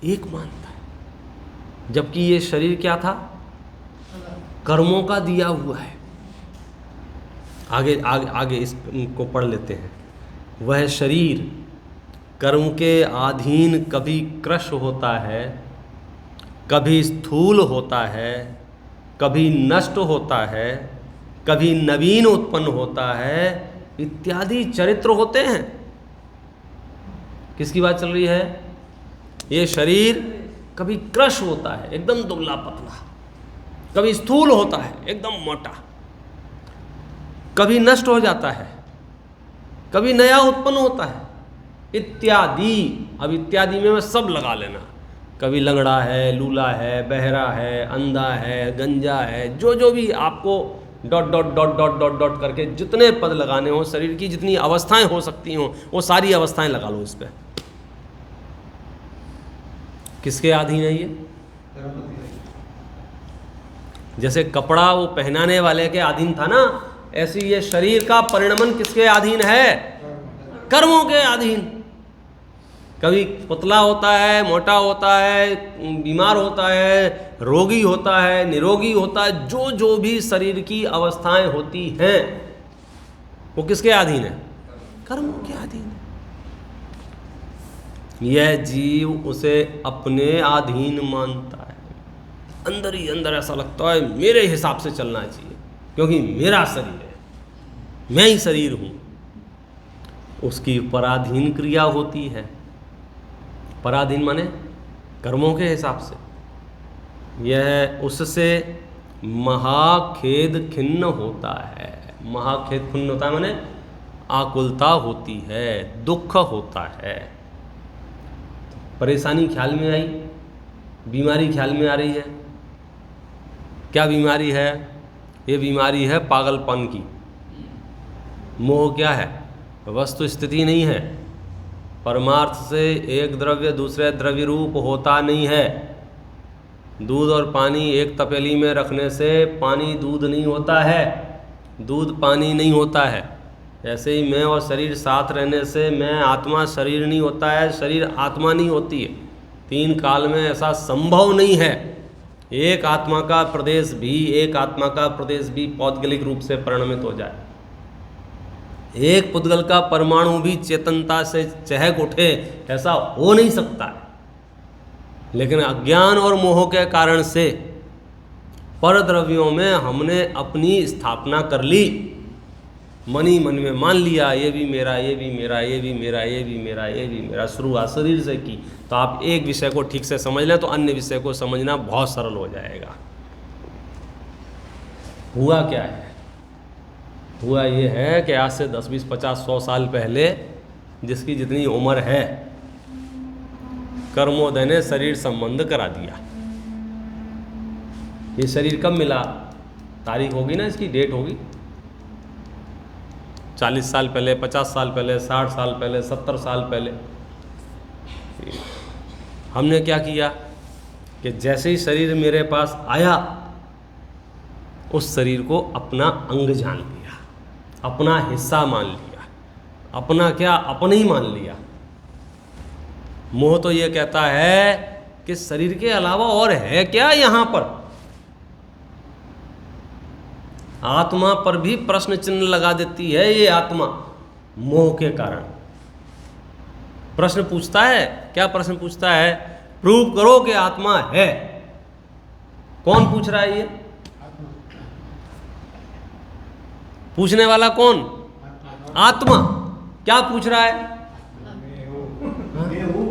एक मानता है। जबकि ये शरीर क्या था? कर्मों का दिया हुआ है। आगे इसको पढ़ लेते हैं। वह शरीर कर्म के अधीन कभी कृश होता है, कभी स्थूल होता है, कभी नष्ट होता है, कभी नवीन उत्पन्न होता है, इत्यादि चरित्र होते हैं। किसकी बात चल रही है? ये शरीर कभी कृश होता है, एकदम दुबला पतला, कभी स्थूल होता है, एकदम मोटा, कभी नष्ट हो जाता है, कभी नया उत्पन्न होता है, इत्यादि। अब इत्यादि में सब लगा लेना। कभी लंगड़ा है, लूला है, बहरा है, अंधा है, गंजा है, जो भी आपको dot dot dot dot dot dot करके जितने पद लगाने हो, शरीर की जितनी अवस्थाएं हो सकती हों, वो सारी अवस्थाएं लगा लो इस पर। किसके अधीन है ये? जैसे कपड़ा वो पहनाने वाले के अधीन था ना, ऐसे ये शरीर का परिणमन किसके अधीन है? कर्मों के अधीन। कभी पतला होता है, मोटा होता है, बीमार होता है, रोगी होता है, निरोगी होता है, जो भी शरीर की अवस्थाएं होती हैं वो किसके अधीन है? कर्मों के अधीन है। यह जीव उसे अपने अधीन मानता है। अंदर ही अंदर ऐसा लगता है मेरे हिसाब से चलना चाहिए, क्योंकि मेरा शरीर है, मैं ही शरीर हूँ। उसकी पराधीन क्रिया होती है। पराधीन माने कर्मों के हिसाब से। यह उससे महाखेद खिन्न होता है। महाखेद खिन्न होता है माने आकुलता होती है, दुख होता है। परेशानी ख्याल में आई, बीमारी ख्याल में आ रही है। क्या बीमारी है? ये बीमारी है पागलपन की। मोह क्या है? वस्तु स्थिति नहीं है। परमार्थ से एक द्रव्य दूसरे द्रव्य रूप होता नहीं है। दूध और पानी एक तपेली में रखने से पानी दूध नहीं होता है, दूध पानी नहीं होता है। ऐसे ही मैं और शरीर साथ रहने से मैं आत्मा शरीर नहीं होता है, शरीर आत्मा नहीं होती है। 3 काल में ऐसा संभव नहीं है। एक आत्मा का प्रदेश भी पौद्गलिक रूप से परिणमित हो जाए। एक पुद्गल का परमाणु भी चेतनता से चहक उठे, ऐसा हो नहीं सकता है। लेकिन अज्ञान और मोह के कारण से पर द्रव्यों में हमने अपनी स्थापना कर ली। मन ही मन में मान लिया ये भी मेरा, ये भी मेरा, ये भी मेरा, ये भी मेरा, ये भी मेरा। शुरुआत शरीर से की। तो आप एक विषय को ठीक से समझ लें तो अन्य विषय को समझना बहुत सरल हो जाएगा। हुआ क्या है? हुआ ये है कि आज से 10, 20, 50, 100 साल पहले जिसकी जितनी उम्र है, कर्मोदय ने शरीर संबंध करा दिया। ये शरीर कब मिला? तारीख होगी ना, इसकी डेट होगी, 40 साल पहले, 50 साल पहले, 60 साल पहले, 70 साल पहले। हमने क्या किया कि जैसे ही शरीर मेरे पास आया, उस शरीर को अपना अंग जान लिया, अपना हिस्सा मान लिया, अपना क्या, अपने ही मान लिया। मोह तो ये कहता है कि शरीर के अलावा और है क्या यहाँ पर। आत्मा पर भी प्रश्न चिन्ह लगा देती है ये आत्मा, मोह के कारण। प्रश्न पूछता है, क्या प्रश्न पूछता है? प्रूव करो कि आत्मा है। कौन पूछ रहा है ये? पूछने वाला कौन? आत्मा। क्या पूछ रहा है?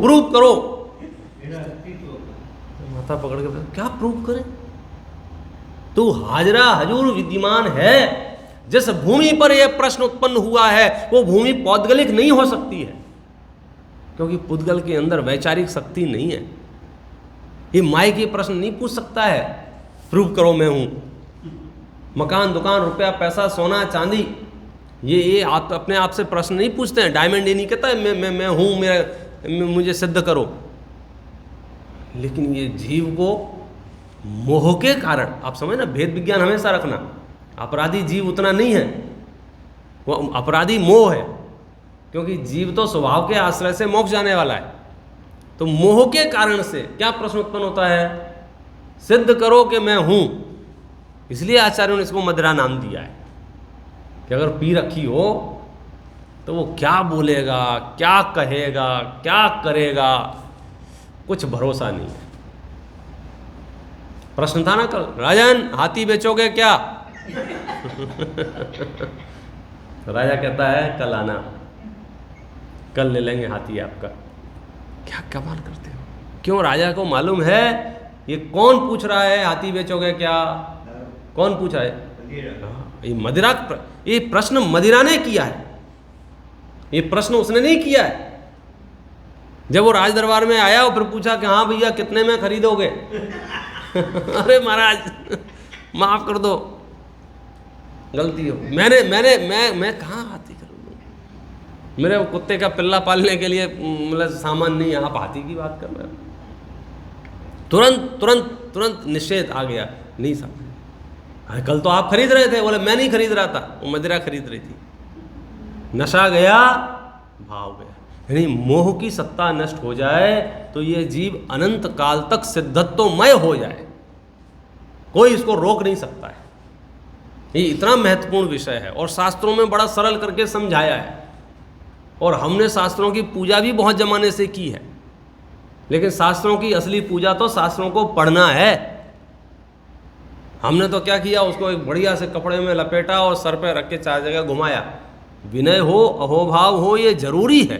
प्रूव करो। माथा पकड़ के क्या प्रूव करें? तू हाजरा हजूर विद्यमान है। जिस भूमि पर यह प्रश्न उत्पन्न हुआ है वो भूमि पौद्गलिक नहीं हो सकती है, क्योंकि पुद्गल के अंदर वैचारिक शक्ति नहीं है। ये माइक ये प्रश्न नहीं पूछ सकता है, प्रूव करो मैं हूं। मकान, दुकान, रुपया, पैसा, सोना, चांदी, ये आप अपने आप से प्रश्न नहीं पूछते हैं। डायमंड ये नहीं कहता है मैं हूं, मुझे सिद्ध करो। लेकिन ये जीव को मोह के कारण, आप समझ ना, भेद विज्ञान हमेशा रखना। अपराधी जीव उतना नहीं है, वो अपराधी मोह है, क्योंकि जीव तो स्वभाव के आश्रय से मोक्ष जाने वाला है। तो मोह के कारण से क्या प्रश्न उत्पन्न होता है? सिद्ध करो कि मैं हूं। इसलिए आचार्यों ने इसको मदिरा नाम दिया है कि अगर पी रखी हो तो वो क्या बोलेगा, क्या कहेगा, क्या करेगा, कुछ भरोसा नहीं है। प्रश्न था ना कल, राजन हाथी बेचोगे क्या? तो राजा कहता है कल आना, कल ले लेंगे हाथी आपका। क्या कमाल करते हो। क्यों? राजा को मालूम है ये कौन पूछ रहा है हाथी बेचोगे क्या, कौन पूछ रहा है? ये मदिरा, ये प्रश्न मदिरा ने किया है, ये प्रश्न उसने नहीं किया है। जब वो राज दरबार में आया और फिर पूछा कि हाँ भैया कितने में खरीदोगे? अरे महाराज माफ कर दो, गलती हो, मैं कहाँ हाथी करूँगा, मेरे कुत्ते का पिल्ला पालने के लिए मतलब सामान नहीं है, आप हाथी की बात कर रहे हो। तुरंत तुरंत तुरंत निषेध आ गया, नहीं साहब। अरे कल तो आप खरीद रहे थे। बोले मैं नहीं खरीद रहा था, वो मदिरा खरीद रही थी। नशा गया, भाव गया। यानी मोह की सत्ता नष्ट हो जाए तो ये जीव अनंत काल तक सिद्धत्वमय हो जाए, कोई इसको रोक नहीं सकता है। ये इतना महत्वपूर्ण विषय है और शास्त्रों में बड़ा सरल करके समझाया है। और हमने शास्त्रों की पूजा भी बहुत जमाने से की है, लेकिन शास्त्रों की असली पूजा तो शास्त्रों को पढ़ना है। हमने तो क्या किया, उसको एक बढ़िया से कपड़े में लपेटा और सर पे रख के 4 जगह घुमाया। विनय हो, अहोभाव हो, ये जरूरी है।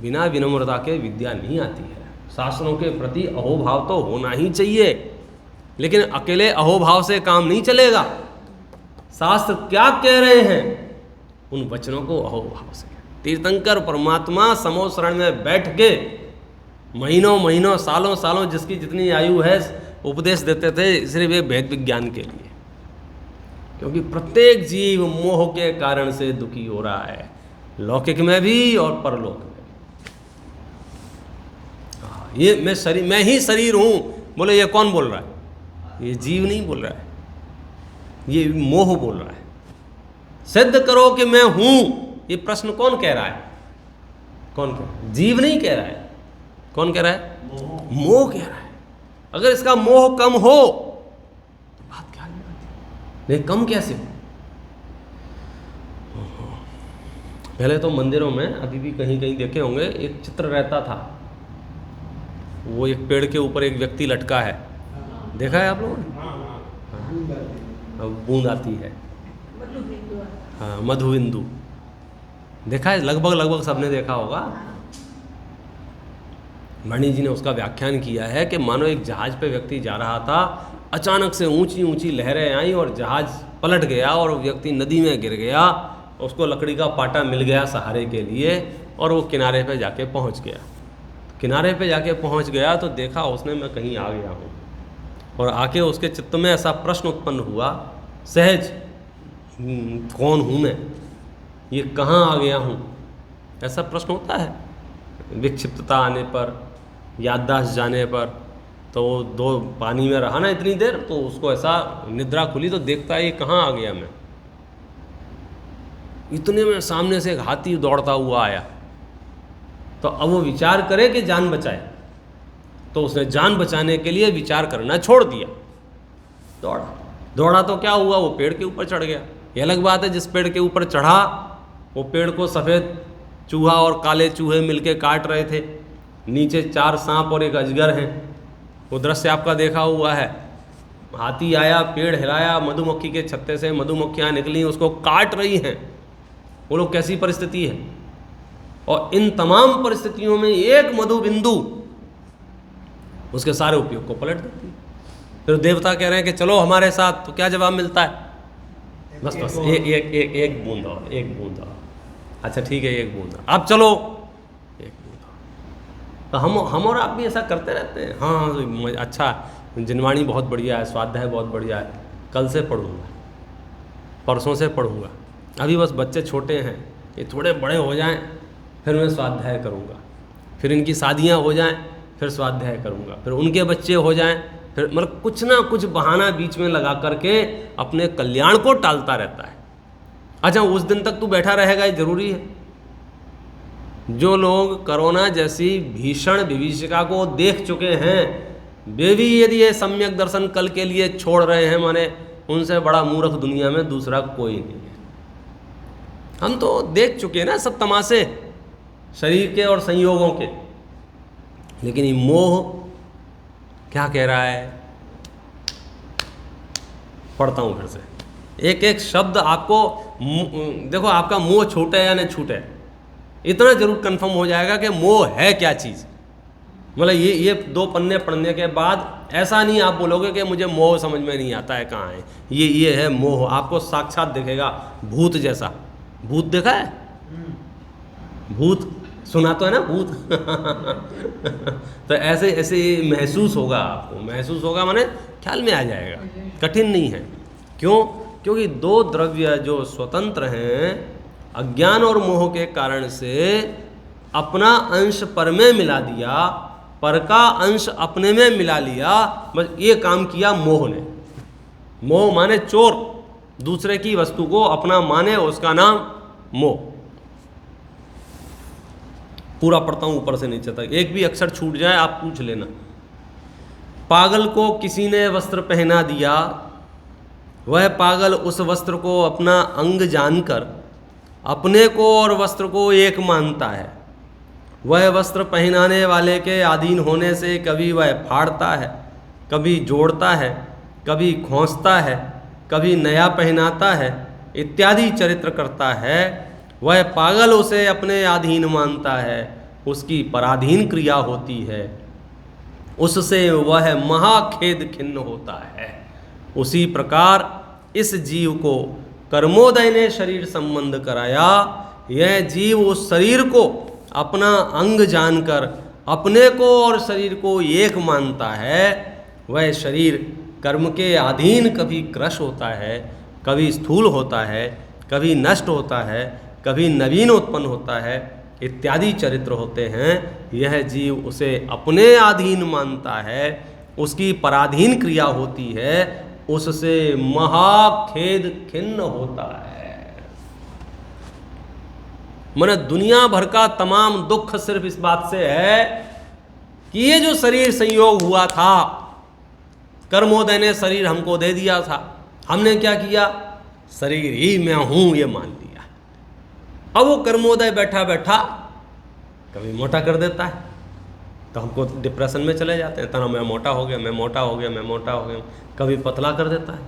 बिना विनम्रता के विद्या नहीं आती है। शास्त्रों के प्रति अहोभाव तो होना ही चाहिए, लेकिन अकेले अहोभाव से काम नहीं चलेगा। शास्त्र क्या कह रहे हैं उन वचनों को अहोभाव से। तीर्थंकर परमात्मा समो शरण में बैठ के महीनों महीनों, सालों सालों, जिसकी जितनी आयु है, उपदेश देते थे सिर्फ ये भेद विज्ञान के लिए, क्योंकि प्रत्येक जीव मोह के कारण से दुखी हो रहा है, लौकिक में भी और परलोक में। ये मैं ही शरीर हूं। बोले ये कौन बोल रहा है? ये जीव नहीं बोल रहा है, ये मोह बोल रहा है। सिद्ध करो कि मैं हूं, ये प्रश्न कौन कह रहा है? कौन कह रहा है? जीव नहीं कह रहा है। कौन कह रहा है? मोह कह रहा है। अगर इसका मोह कम हो तो बात क्या नहीं, नहीं कम कैसे हो? पहले तो मंदिरों में, अभी भी कहीं कहीं देखे होंगे, एक चित्र रहता था। वो एक पेड़ के ऊपर एक व्यक्ति लटका है, देखा है आप लोगों ने? बूंद आती है, हाँ, मधुबिंदु देखा है, लगभग सबने देखा होगा। मणि जी ने उसका व्याख्यान किया है कि मानो एक जहाज पे व्यक्ति जा रहा था, अचानक से ऊंची ऊंची लहरें आई और जहाज पलट गया और व्यक्ति नदी में गिर गया। उसको लकड़ी का पाटा मिल गया सहारे के लिए और वो किनारे पे जाके पहुंच गया। किनारे पे जाके पहुंच गया तो देखा उसने, मैं कहीं आ गया हूँ। और आके उसके चित्त में ऐसा प्रश्न उत्पन्न हुआ सहज कौन हूँ मैं, ये कहाँ आ गया हूँ, ऐसा प्रश्न होता है। विक्षिप्तता आने पर, याददाश्त जाने पर, तो वो दो पानी में रहा ना इतनी देर, तो उसको ऐसा निद्रा खुली तो देखता है ये कहाँ आ गया मैं। इतने में सामने से एक हाथी दौड़ता हुआ आया, तो अब वो विचार करे कि जान बचाए, तो उसने जान बचाने के लिए विचार करना छोड़ दिया, दौड़ा तो क्या हुआ, वो पेड़ के ऊपर चढ़ गया। ये अलग बात है जिस पेड़ के ऊपर चढ़ा वो पेड़ को सफ़ेद चूहा और काले चूहे मिलके काट रहे थे, नीचे 4 सांप और 1 अजगर हैं, वो दृश्य आपका देखा हुआ है। हाथी आया, पेड़ हिलाया, मधुमक्खी के छत्ते से मधुमक्खियाँ निकली, उसको काट रही हैं। वो लोग कैसी परिस्थिति है, और इन तमाम परिस्थितियों में एक मधु बिंदु उसके सारे उपयोग को पलट देती है। फिर देवता कह रहे हैं कि चलो हमारे साथ, तो क्या जवाब मिलता है, बस एक बूंद और, एक बूंद और, अच्छा ठीक है एक बूंद, अब चलो एक बूंद और। तो हम और आप भी ऐसा करते रहते हैं। हाँ अच्छा, जिनवाणी बहुत बढ़िया है, स्वाध्याय बहुत बढ़िया है, कल से पढ़ूँगा, परसों से पढ़ूँगा, अभी बस बच्चे छोटे हैं, ये थोड़े बड़े हो जाएं फिर मैं स्वाध्याय करूँगा, फिर इनकी शादियाँ हो जाएं फिर स्वाध्याय करूँगा, फिर उनके बच्चे हो जाएं, फिर मतलब कुछ ना कुछ बहाना बीच में लगा करके अपने कल्याण को टालता रहता है। अच्छा उस दिन तक तू बैठा रहेगा ये जरूरी है? जो लोग कोरोना जैसी भीषण विभीषिका को देख चुके हैं, वे भी यदि ये सम्यक दर्शन कल के लिए छोड़ रहे हैं, माने उनसे बड़ा मूर्ख दुनिया में दूसरा कोई नहीं है। हम तो देख चुके हैं ना सब तमाशे शरीर के और संयोगों के, लेकिन ये मोह क्या कह रहा है, पढ़ता हूँ फिर से, एक एक शब्द आपको देखो, आपका मोह छूटे या नहीं छूटे, इतना जरूर कंफर्म हो जाएगा कि मोह है क्या चीज़। मतलब ये 2 पन्ने पढ़ने के बाद ऐसा नहीं आप बोलोगे कि मुझे मोह समझ में नहीं आता है कहाँ है, ये है मोह, आपको साक्षात दिखेगा, भूत जैसा। भूत देखा है? भूत सुना तो है ना, भूत तो ऐसे ऐसे महसूस होगा, आपको महसूस होगा, माने ख्याल में आ जाएगा, कठिन नहीं है। क्यों? क्योंकि 2 द्रव्य जो स्वतंत्र हैं, अज्ञान और मोह के कारण से अपना अंश पर में मिला दिया, पर का अंश अपने में मिला लिया, बस ये काम किया मोह ने। मोह माने चोर, दूसरे की वस्तु को अपना माने, उसका नाम मोह। पूरा पढ़ता हूँ ऊपर से नीचे तक, एक भी अक्षर छूट जाए आप पूछ लेना। पागल को किसी ने वस्त्र पहना दिया, वह पागल उस वस्त्र को अपना अंग जानकर अपने को और वस्त्र को एक मानता है। वह वस्त्र पहनाने वाले के अधीन होने से कभी वह फाड़ता है, कभी जोड़ता है, कभी खोंसता है, कभी नया पहनाता है, इत्यादि चरित्र करता है। वह पागल उसे अपने अधीन मानता है, उसकी पराधीन क्रिया होती है, उससे वह महाखेद खिन्न होता है। उसी प्रकार इस जीव को कर्मोदय ने शरीर संबंध कराया। यह जीव उस शरीर को अपना अंग जानकर अपने को और शरीर को एक मानता है। वह शरीर कर्म के अधीन कभी क्रश होता है, कभी स्थूल होता है, कभी नष्ट होता है, कभी नवीन उत्पन्न होता है, इत्यादि चरित्र होते हैं। यह जीव उसे अपने अधीन मानता है, उसकी पराधीन क्रिया होती है, उससे महाखेद खिन्न होता है। माने दुनिया भर का तमाम दुख सिर्फ इस बात से है कि ये जो शरीर संयोग हुआ था, कर्मोदय ने शरीर हमको दे दिया था, हमने क्या किया, शरीर ही मैं हूं ये मान लिया। अब वो कर्मोदय बैठा बैठा कभी मोटा कर देता है, तो हमको डिप्रेशन में चले जाते हैं, तना मैं मोटा हो गया, मैं मोटा हो गया, मैं मोटा हो गया। कभी पतला कर देता है,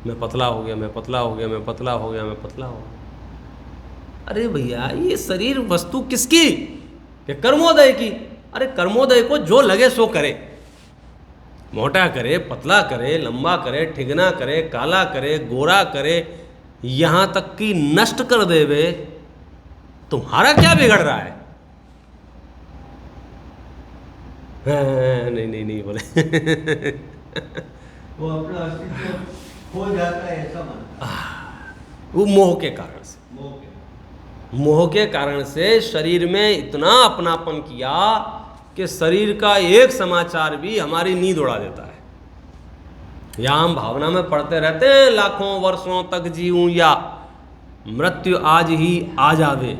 मैं पतला हो गया, मैं पतला हो गया, मैं पतला हो गया, मैं पतला हो गया। अरे भैया ये शरीर वस्तु किसकी? कि कर्मोदय की। अरे कर्मोदय को जो लगे सो करे, मोटा करे, पतला करे, लंबा करे, ठिगना करे, काला करे, गोरा करे, यहाँ तक कि नष्ट कर देवे, तुम्हारा क्या बिगड़ रहा है? नहीं नहीं नहीं बोले वो अपना अस्तित्व हो जाता है ऐसा मानता है। वो मोह के कारण से, मोह के कारण से शरीर में इतना अपनापन किया कि शरीर का एक समाचार भी हमारी नींद उड़ा देता है। या हम भावना में पढ़ते रहते हैं लाखों वर्षों तक जीऊं या मृत्यु आज ही आ जावे,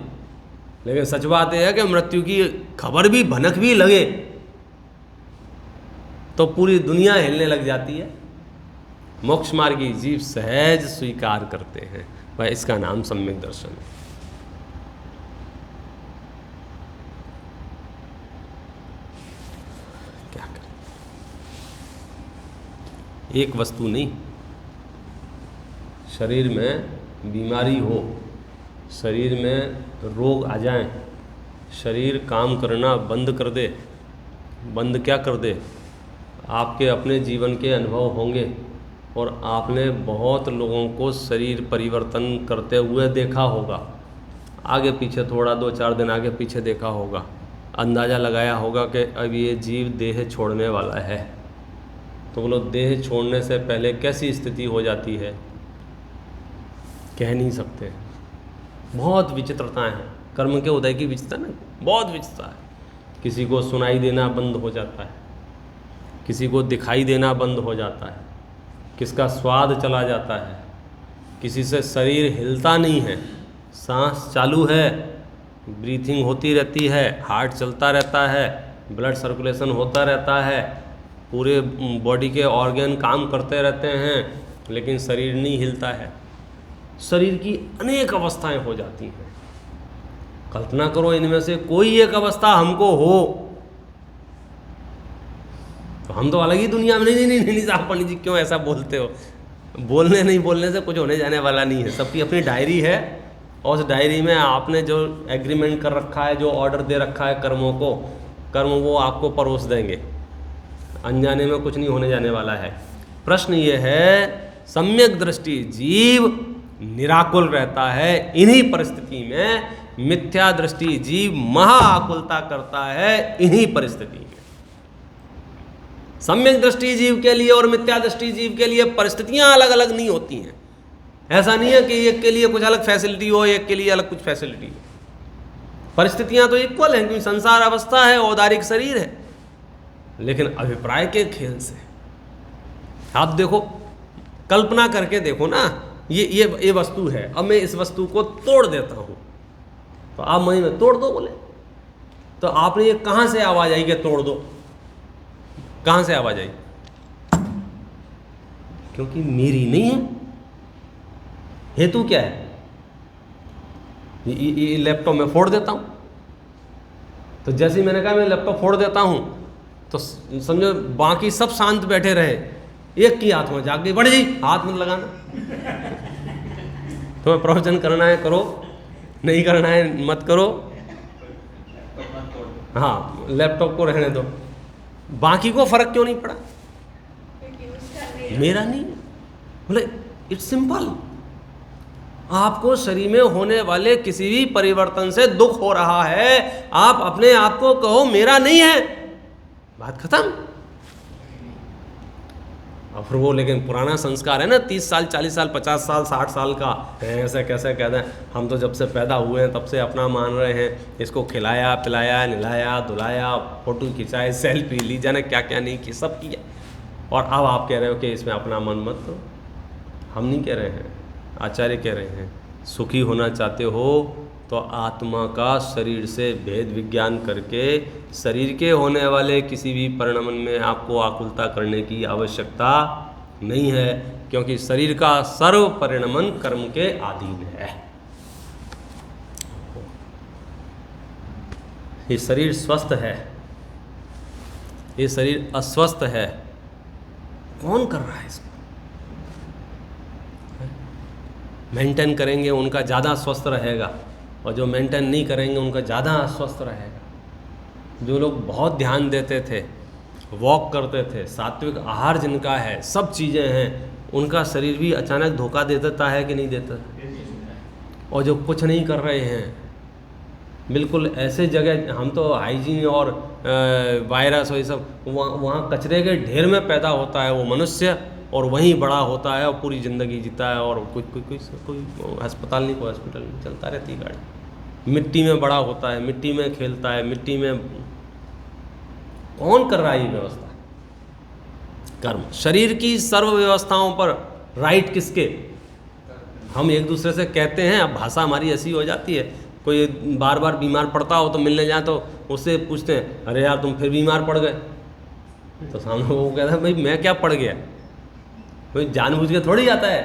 लेकिन सच बात यह है कि मृत्यु की खबर भी भनक भी लगे तो पूरी दुनिया हिलने लग जाती है। मोक्ष मार्गी जीव सहज स्वीकार करते हैं, वह इसका नाम सम्यक दर्शन है। क्या करें, एक वस्तु नहीं, शरीर में बीमारी हो, शरीर में रोग आ जाएं, शरीर काम करना बंद कर दे, बंद क्या कर दे, आपके अपने जीवन के अनुभव होंगे और आपने बहुत लोगों को शरीर परिवर्तन करते हुए देखा होगा। आगे पीछे थोड़ा 2-4 दिन आगे पीछे देखा होगा, अंदाज़ा लगाया होगा कि अब ये जीव देह छोड़ने वाला है। तो बोलो देह छोड़ने से पहले कैसी स्थिति हो जाती है, कह नहीं सकते। बहुत विचित्रताएं हैं, कर्म के उदय की विचित्रता ना, बहुत विचित्रता है। किसी को सुनाई देना बंद हो जाता है, किसी को दिखाई देना बंद हो जाता है, किसका स्वाद चला जाता है, किसी से शरीर हिलता नहीं है, सांस चालू है, ब्रीथिंग होती रहती है, हार्ट चलता रहता है, ब्लड सर्कुलेशन होता रहता है, पूरे बॉडी के ऑर्गन काम करते रहते हैं, लेकिन शरीर नहीं हिलता है। शरीर की अनेक अवस्थाएं हो जाती हैं। कल्पना करो इनमें से कोई एक अवस्था हमको हो तो हम तो अलग ही दुनिया में। नहीं साहब पंडित जी क्यों ऐसा बोलते हो, बोलने नहीं बोलने से कुछ होने जाने वाला नहीं है। सबकी अपनी डायरी है और उस डायरी में आपने जो एग्रीमेंट कर रखा है, जो ऑर्डर दे रखा है कर्मों को, कर्म वो आपको परोस देंगे, अनजाने में कुछ नहीं होने जाने वाला है। प्रश्न ये है, सम्यक दृष्टि जीव निराकुल रहता है, इन्हीं परिस्थिति में मिथ्या दृष्टि जीव महाआकुलता करता है, इन्हीं परिस्थिति में। सम्यक दृष्टि जीव के लिए और मिथ्या दृष्टि जीव के लिए परिस्थितियां अलग अलग नहीं होती हैं। ऐसा नहीं है कि एक के लिए कुछ अलग फैसिलिटी हो, एक के लिए अलग कुछ फैसिलिटी हो। परिस्थितियां तो इक्वल हैं, क्योंकि संसार अवस्था है, औदारिक शरीर है, लेकिन अभिप्राय के खेल से। आप देखो, कल्पना करके देखो ना, ये वस्तु है, अब मैं इस वस्तु को तोड़ देता हूं, तो आप मई में तोड़ दो बोले, तो आपने ये कहां से आवाज आई कि तोड़ दो, कहां से आवाज आई? क्योंकि मेरी नहीं है। हेतु क्या है? ये लैपटॉप में फोड़ देता हूं, तो जैसे ही मैंने कहा मैं लैपटॉप फोड़ देता हूं, तो समझो बाकी सब शांत बैठे रहे, एक की आत्मा जाग गई, बढ़ जी हाथ मत लगाना। तुम्हें प्रवचन करना है करो, नहीं करना है मत करो, हाँ लैपटॉप को रहने दो। बाकी को फर्क क्यों नहीं पड़ा? मेरा नहीं। बोले इट्स सिंपल। आपको शरीर में होने वाले किसी भी परिवर्तन से दुख हो रहा है, आप अपने आप को कहो मेरा नहीं है, बात खत्म। और फिर वो लेकिन पुराना संस्कार है ना, 30 साल 40 साल 50 साल 60 साल का, ऐसे कैसे कहते हैं, हम तो जब से पैदा हुए हैं तब से अपना मान रहे हैं, इसको खिलाया पिलाया निलाया धुलाया, फोटो खिंचाए, सेल्फी ली, जाने क्या क्या नहीं की, सब किया, और अब आप कह रहे हो कि इसमें अपना मन मत करो। हम नहीं कह रहे हैं, आचार्य कह रहे हैं, सुखी होना चाहते हो तो आत्मा का शरीर से भेद विज्ञान करके शरीर के होने वाले किसी भी परिणमन में आपको आकुलता करने की आवश्यकता नहीं है, क्योंकि शरीर का सर्व परिणमन कर्म के अधीन है। ये शरीर स्वस्थ है, ये शरीर अस्वस्थ है, कौन कर रहा है इसको? मेंटेन करेंगे उनका ज़्यादा स्वस्थ रहेगा, और जो मेंटेन नहीं करेंगे उनका ज़्यादा अस्वस्थ रहेगा। जो लोग बहुत ध्यान देते थे, वॉक करते थे, सात्विक आहार जिनका है, सब चीज़ें हैं, उनका शरीर भी अचानक धोखा दे देता है कि नहीं देता? और जो कुछ नहीं कर रहे हैं, बिल्कुल ऐसे जगह, हम तो हाइजीन और वायरस और ये सब, वहाँ कचरे के ढेर में पैदा होता है वो मनुष्य, और वहीं बड़ा होता है और पूरी ज़िंदगी जीता है, और कोई अस्पताल नहीं, कोई हॉस्पिटल नहीं, चलता रहती गाड़ी। मिट्टी में बड़ा होता है, मिट्टी में खेलता है, मिट्टी में। कौन कर रहा है ये व्यवस्था? कर्म। शरीर की सर्व व्यवस्थाओं पर राइट किसके? हम एक दूसरे से कहते हैं। अब भाषा हमारी ऐसी हो जाती है, कोई बार बार बीमार पड़ता हो तो मिलने जाए तो उससे पूछते हैं, अरे यार तुम फिर बीमार पड़ गए। तो सामने वो कहता है, भाई मैं क्या पड़ गया? भाई जानबूझ के थोड़ी जाता है।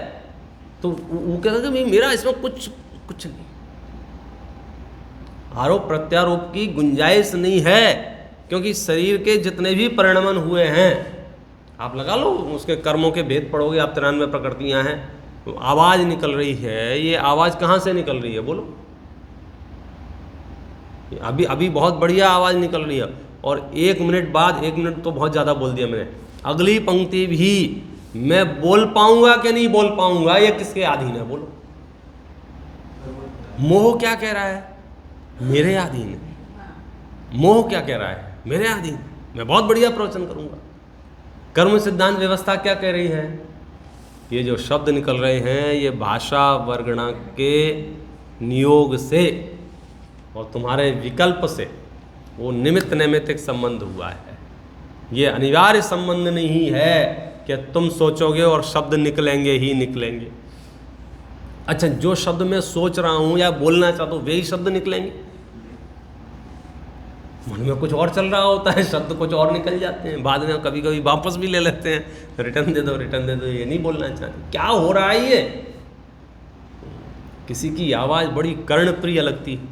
तो वो कहता है कि भाई मेरा इसमें कुछ नहीं। आरोप प्रत्यारोप की गुंजाइश नहीं है, क्योंकि शरीर के जितने भी परिणमन हुए हैं, आप लगा लो, उसके कर्मों के भेद पढ़ोगे आप। 93 प्रकृतियाँ हैं, तो आवाज़ निकल रही है। ये आवाज़ कहाँ से निकल रही है बोलो? अभी बहुत बढ़िया आवाज़ निकल रही है, और 1 मिनट बाद, 1 मिनट तो बहुत ज़्यादा बोल दिया मैंने, अगली पंक्ति भी मैं बोल पाऊंगा कि नहीं बोल पाऊंगा, ये किसके अधीन है बोलो? मोह क्या कह रहा है? मेरे अधीन है। मोह क्या कह रहा है? मेरे अधीन। मैं बहुत बढ़िया प्रवचन करूंगा। कर्म सिद्धांत व्यवस्था क्या कह रही है? ये जो शब्द निकल रहे हैं, ये भाषा वर्गणा के नियोग से और तुम्हारे विकल्प से वो निमित्त नैमित्तिक संबंध हुआ है। ये अनिवार्य संबंध नहीं है कि तुम सोचोगे और शब्द निकलेंगे ही निकलेंगे। अच्छा, जो शब्द मैं सोच रहा हूँ या बोलना चाहता हूँ वही शब्द निकलेंगे? मन में कुछ और चल रहा होता है, शब्द कुछ और निकल जाते हैं, बाद में कभी कभी वापस भी ले लेते हैं, रिटर्न दे दो, ये नहीं बोलना चाहते। क्या हो रहा है ये? किसी की आवाज़ बड़ी कर्णप्रिय लगती है,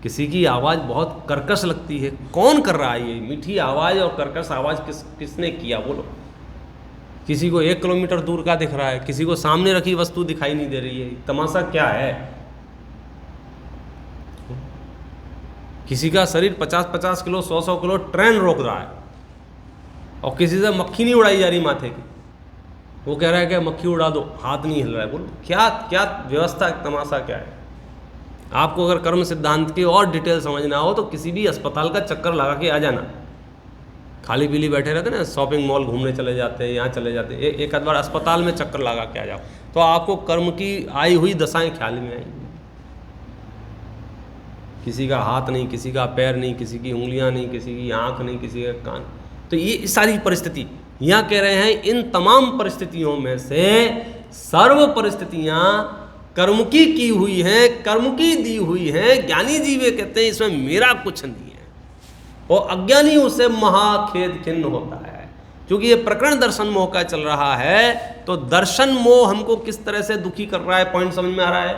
किसी की आवाज़ बहुत कर्कश लगती है। कौन कर रहा है ये मीठी आवाज़ और कर्कश आवाज़? किसने किया बोलो? किसी को 1 किलोमीटर दूर का दिख रहा है, किसी को सामने रखी वस्तु दिखाई नहीं दे रही है। तमाशा क्या है? किसी का शरीर 50-50 किलो, 100-100 किलो ट्रेन रोक रहा है, और किसी से मक्खी नहीं उड़ाई जा रही माथे की। वो कह रहा है कि मक्खी उड़ा दो, हाथ नहीं हिल रहा है। बोलो क्या क्या व्यवस्था, तमाशा क्या है? आपको अगर कर्म सिद्धांत की और डिटेल समझना हो तो किसी भी अस्पताल का चक्कर लगा के आ जाना। खाली पीली बैठे रहते ना, शॉपिंग मॉल घूमने चले जाते हैं, यहाँ चले जाते हैं, एक आध बार अस्पताल में चक्कर लगा के आ जाओ तो आपको कर्म की आई हुई दशाएं ख्याल में आएंगी। किसी का हाथ नहीं, किसी का पैर नहीं, किसी की उंगलियां नहीं, किसी की आंख नहीं, किसी का कान। तो ये सारी परिस्थिति यहाँ कह रहे हैं, इन तमाम परिस्थितियों में से सर्व परिस्थितियाँ कर्म की हुई हैं, कर्म की दी हुई हैं। ज्ञानी जीव कहते हैं इसमें मेरा कुछ नहीं है, और अज्ञानी उससे महाखेद खिन्न होता है। क्योंकि ये प्रकरण दर्शन मोह का चल रहा है, तो दर्शन मोह हमको किस तरह से दुखी कर रहा है, पॉइंट समझ में आ रहा है?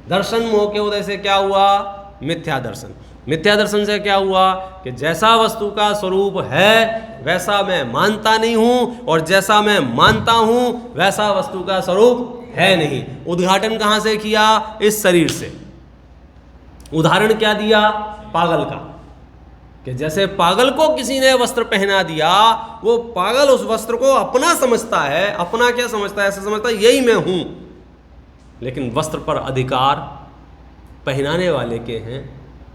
दर्शन मोह के उदय से क्या हुआ? मिथ्या दर्शन। मिथ्या दर्शन से क्या हुआ कि जैसा वस्तु का स्वरूप है वैसा मैं मानता नहीं हूं, और जैसा मैं मानता हूं वैसा वस्तु का स्वरूप है नहीं। उद्घाटन कहां से किया? इस शरीर से। उदाहरण क्या दिया? पागल का, कि जैसे पागल को किसी ने वस्त्र पहना दिया, वो पागल उस वस्त्र को अपना समझता है। अपना क्या समझता है? ऐसा समझता है यही मैं हूं, लेकिन वस्त्र पर अधिकार पहनाने वाले के हैं।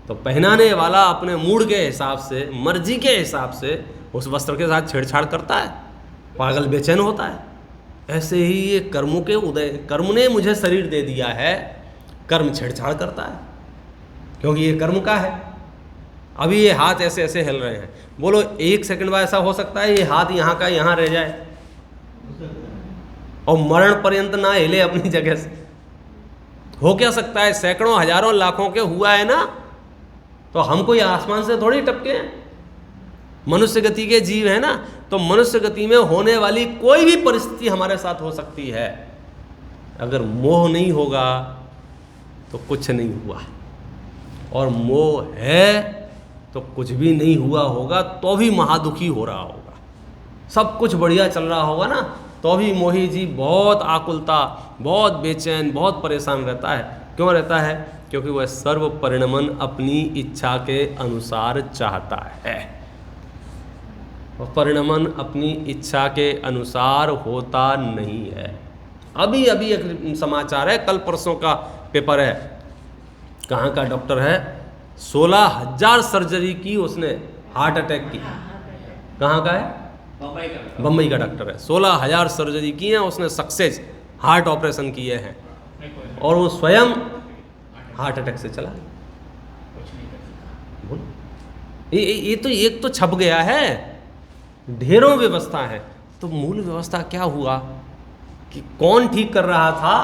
तो पहनाने वाला अपने मूड के हिसाब से, मर्जी के हिसाब से उस वस्त्र के साथ छेड़छाड़ करता है, पागल बेचैन होता है। ऐसे ही ये कर्मों के उदय, कर्म ने मुझे शरीर दे दिया है, कर्म छेड़छाड़ करता है क्योंकि ये कर्म का है। अभी ये हाथ ऐसे ऐसे हिल रहे हैं, बोलो 1 सेकंड बाद ऐसा हो सकता है ये हाथ यहाँ का यहाँ रह जाए और मरण पर्यंत ना हिले अपनी जगह से? हो क्या सकता है? सैकड़ों हजारों लाखों के हुआ है ना, तो हम कोई आसमान से थोड़ी टपके हैं। मनुष्य गति के जीव है ना, तो मनुष्य गति में होने वाली कोई भी परिस्थिति हमारे साथ हो सकती है। अगर मोह नहीं होगा तो कुछ नहीं हुआ, और मोह है तो कुछ भी नहीं हुआ होगा, तो भी महादुखी हो रहा होगा। सब कुछ बढ़िया चल रहा होगा ना, तो भी मोही जी बहुत आकुलता, बहुत बेचैन, बहुत परेशान रहता है। क्यों रहता है? क्योंकि वह सर्व परिणमन अपनी इच्छा के अनुसार चाहता है, और परिणमन अपनी इच्छा के अनुसार होता नहीं है। अभी अभी एक समाचार है, कल परसों का पेपर है, कहाँ का डॉक्टर है, 16,000 सर्जरी की उसने हार्ट अटैक की। कहाँ का है? बम्बई का बम्बई का डॉक्टर है, 16,000 सर्जरी की हैं उसने, सक्सेस हार्ट ऑपरेशन किए हैं, और वो स्वयं हार्ट अटैक से चला गया। बोलो, ये तो एक तो छप गया है, ढेरों व्यवस्था है। तो मूल व्यवस्था क्या हुआ कि कौन ठीक कर रहा था,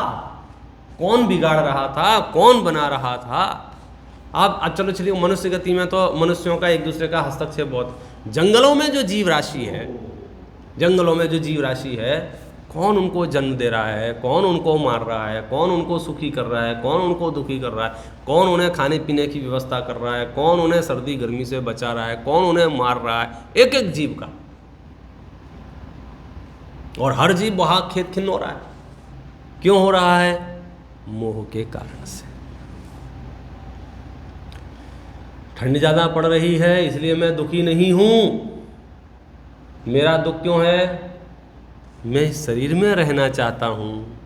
कौन बिगाड़ रहा था, कौन बना रहा था। आप चलो चलिए, मनुष्य गति में तो मनुष्यों का एक दूसरे का हस्तक्षेप बहुत। जंगलों में जो जीव राशि है, जंगलों में जो जीव राशि है, कौन उनको जन्म दे रहा है, कौन उनको मार रहा है, कौन उनको सुखी कर रहा है, कौन उनको दुखी कर रहा है, कौन उन्हें खाने पीने की व्यवस्था कर रहा है, कौन उन्हें सर्दी गर्मी से बचा रहा है, कौन उन्हें मार रहा है, एक एक जीव का। और हर जीव वहाँ खेत खिन्न हो रहा है। क्यों हो रहा है? मोह के कारण से। ठंड ज़्यादा पड़ रही है इसलिए मैं दुखी नहीं हूँ। मेरा दुख क्यों है? मैं इस शरीर में रहना चाहता हूँ,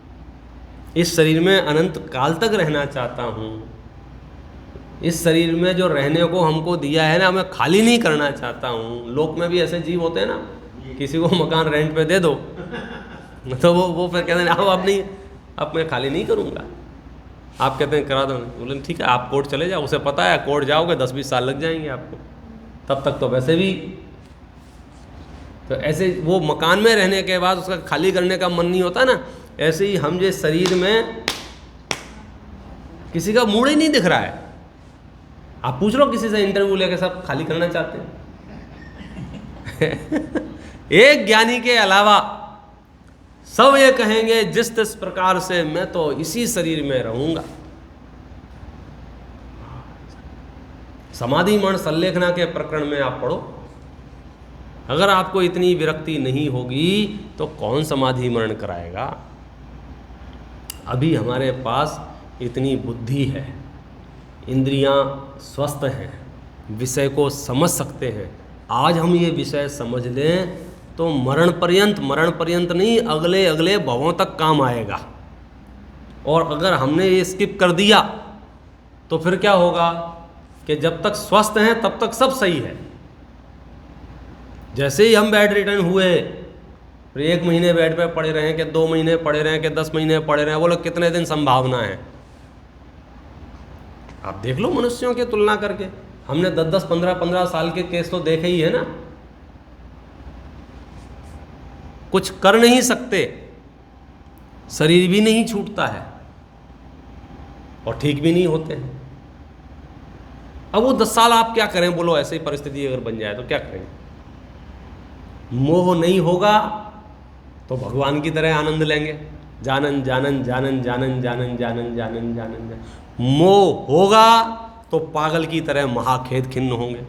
इस शरीर में अनंत काल तक रहना चाहता हूँ। इस शरीर में जो रहने को हमको दिया है ना, मैं खाली नहीं करना चाहता हूँ। लोक में भी ऐसे जीव होते हैं ना, किसी को मकान रेंट पे दे दो तो वो फिर कहते हैं अब नहीं, अब मैं खाली नहीं करूँगा। आप कहते हैं करा दो, बोले ठीक है आप कोर्ट चले जाओ, उसे पता है कोर्ट जाओगे 10-20 साल लग जाएंगे आपको, तब तक तो वैसे भी। तो ऐसे वो मकान में रहने के बाद उसका खाली करने का मन नहीं होता ना, ऐसे ही हम जो शरीर में किसी का मूड ही नहीं दिख रहा है। आप पूछ लो किसी से इंटरव्यू लेके, सब खाली करना चाहते हैं एक ज्ञानी के अलावा सब ये कहेंगे जिस प्रकार से मैं तो इसी शरीर में रहूंगा। समाधि मरण संलेखना के प्रकरण में आप पढ़ो, अगर आपको इतनी विरक्ति नहीं होगी तो कौन समाधि मरण कराएगा। अभी हमारे पास इतनी बुद्धि है, इंद्रियां स्वस्थ हैं, विषय को समझ सकते हैं। आज हम ये विषय समझ लें तो मरण पर्यंत नहीं, अगले अगले भवों तक काम आएगा। और अगर हमने ये स्किप कर दिया तो फिर क्या होगा कि जब तक स्वस्थ हैं तब तक सब सही है। जैसे ही हम बेड रिटर्न हुए, फिर 1 महीने बेड पे पड़े रहें कि 2 महीने पड़े रहें कि 10 महीने पड़े रहें, वो लोग कितने दिन संभावना है। आप देख लो मनुष्यों की तुलना करके, हमने 10-10, 15-15 साल के केस तो देखे ही है ना। कुछ कर नहीं सकते, शरीर भी नहीं छूटता है और ठीक भी नहीं होते हैं। अब वो 10 साल आप क्या करें, बोलो ऐसी परिस्थिति अगर बन जाए तो क्या करेंगे? मोह नहीं होगा तो भगवान की तरह आनंद लेंगे, जानन जानन जानन जानन जानन जानन जानन जानन। मोह होगा तो पागल की तरह महाखेद खिन्न होंगे।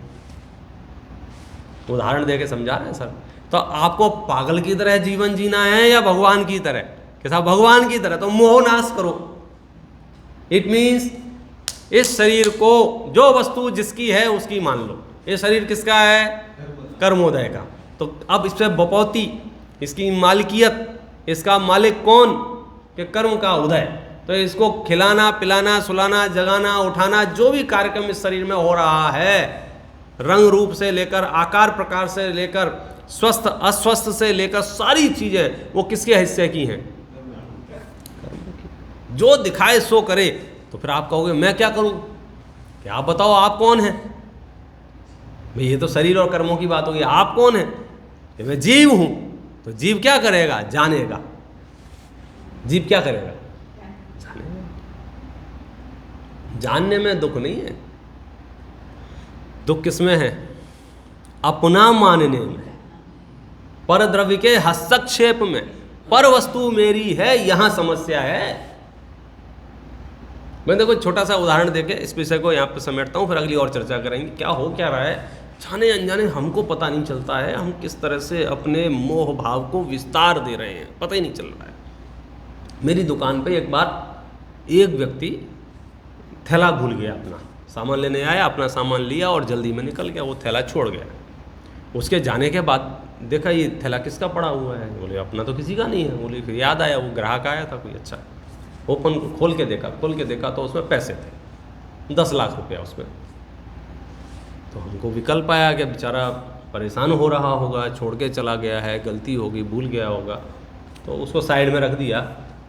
उदाहरण देके समझा रहे हैं सर। तो आपको पागल की तरह जीवन जीना है या भगवान की तरह? कि साहब भगवान की तरह, तो मोह नाश करो। इट मीन्स इस शरीर को जो वस्तु जिसकी है उसकी मान लो। ये शरीर किसका है? कर्मोदय का। तो अब इस पर बपौती, इसकी मालिकियत, इसका मालिक कौन? कि कर्म का उदय। तो इसको खिलाना पिलाना सुलाना जगाना उठाना जो भी कार्यक्रम इस शरीर में हो रहा है, रंग रूप से लेकर आकार प्रकार से लेकर स्वस्थ अस्वस्थ से लेकर सारी चीजें वो किसके हिस्से की हैं? जो दिखाए सो करे। तो फिर आप कहोगे मैं क्या करूं? कि आप बताओ आप कौन हैं? भाई ये तो शरीर और कर्मों की बात होगी। आप कौन हैं? कि मैं जीव हूं। तो जीव क्या करेगा? जानेगा। जीव क्या करेगा? जानेगा। जानने में दुख नहीं है, दुख किसमें है? अपना मानने में, पर द्रव्य के हस्तक्षेप में। पर वस्तु मेरी है, यहां समस्या है। मैं देखो छोटा सा उदाहरण देके इस विषय को यहाँ पे समेटता हूँ, फिर अगली और चर्चा करेंगे। क्या हो क्या रहा है, जाने अनजाने हमको पता नहीं चलता है, हम किस तरह से अपने मोह भाव को विस्तार दे रहे हैं, पता ही नहीं चल रहा है। मेरी दुकान पे एक बार एक व्यक्ति थैला भूल गया, अपना सामान लेने आया, अपना सामान लिया और जल्दी में निकल गया, वो थैला छोड़ गया। उसके जाने के बाद देखा ये थैला किसका पड़ा हुआ है? बोले अपना तो किसी का नहीं है। बोले फिर याद आया वो ग्राहक आया था कोई, अच्छा ओपन खोल के देखा तो उसमें पैसे थे 10 लाख रुपया उसमें। तो हमको विकल्प आया कि बेचारा परेशान हो रहा होगा, छोड़ के चला गया है, गलती होगी, भूल गया होगा, तो उसको साइड में रख दिया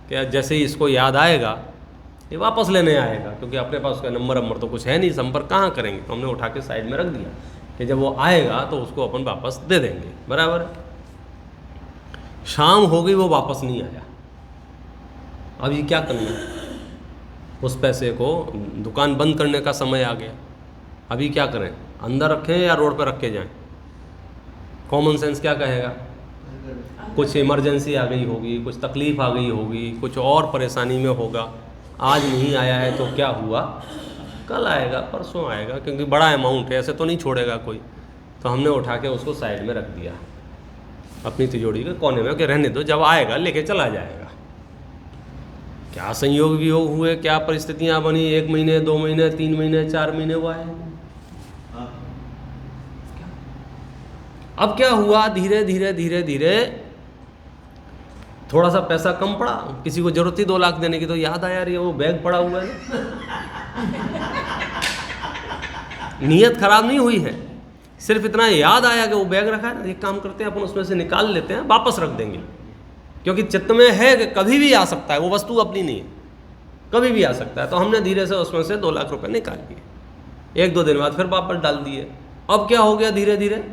कि जैसे ही इसको याद आएगा ये वापस लेने आएगा, क्योंकि अपने पास उसका नंबर तो कुछ है नहीं, संपर्क कहाँ करेंगे, तो हमने उठा के साइड में रख दिया कि जब वो आएगा तो उसको अपन वापस दे देंगे। बराबर है। शाम हो गई, वो वापस नहीं आया। अब ये क्या करना है? उस पैसे को दुकान बंद करने का समय आ गया। अभी क्या करें? अंदर रखें या रोड पर रख के जाएं? कॉमन सेंस क्या कहेगा? कुछ इमरजेंसी आ गई होगी, कुछ तकलीफ़ आ गई होगी, कुछ और परेशानी में होगा, आज नहीं आया है तो क्या हुआ, कल आएगा, परसों आएगा, क्योंकि बड़ा अमाउंट है, ऐसे तो नहीं छोड़ेगा कोई। तो हमने उठा के उसको साइड में रख दिया अपनी तिजोरी के कोने में कि रहने दो, जब आएगा लेके चला जाएगा। क्या संयोग वियोग हुए, क्या परिस्थितियां बनी, 1 महीने 2 महीने 3 महीने 4 महीने हुआ है। अब क्या हुआ, धीरे धीरे धीरे धीरे थोड़ा सा पैसा कम पड़ा, किसी को जरूरत थी 2 लाख देने की, तो याद आया यार ये वो बैग पड़ा हुआ है। नीयत खराब नहीं हुई है, सिर्फ इतना याद आया कि वो बैग रखा है, एक काम करते हैं अपन उसमें से निकाल लेते हैं, वापस रख देंगे, क्योंकि चित्त में है कि कभी भी आ सकता है, वो वस्तु अपनी नहीं है, कभी भी आ सकता है। तो हमने धीरे से उसमें से 2 लाख रुपए निकाल लिए, 1-2 दिन बाद फिर वापस डाल दिए। अब क्या हो गया, धीरे धीरे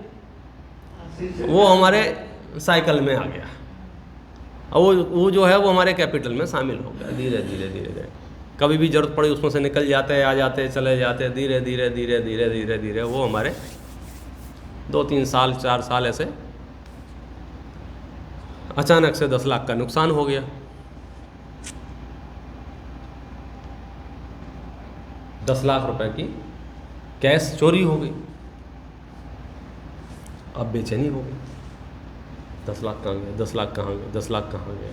वो हमारे साइकिल में आ गया, वो जो है वो हमारे कैपिटल में शामिल हो गया। धीरे धीरे धीरे धीरे कभी भी जरूरत पड़ी उसमें से निकल जाते हैं, आ जाते हैं, चले जाते हैं, धीरे धीरे धीरे धीरे धीरे धीरे वो हमारे 2-3 साल 4 साल ऐसे अचानक से 10 लाख का नुकसान हो गया। 10 लाख रुपए की कैश चोरी हो गई। अब बेचैनी हो गई, 10 लाख कहाँ गए, 10 लाख कहाँ गए, 10 लाख कहाँ गए।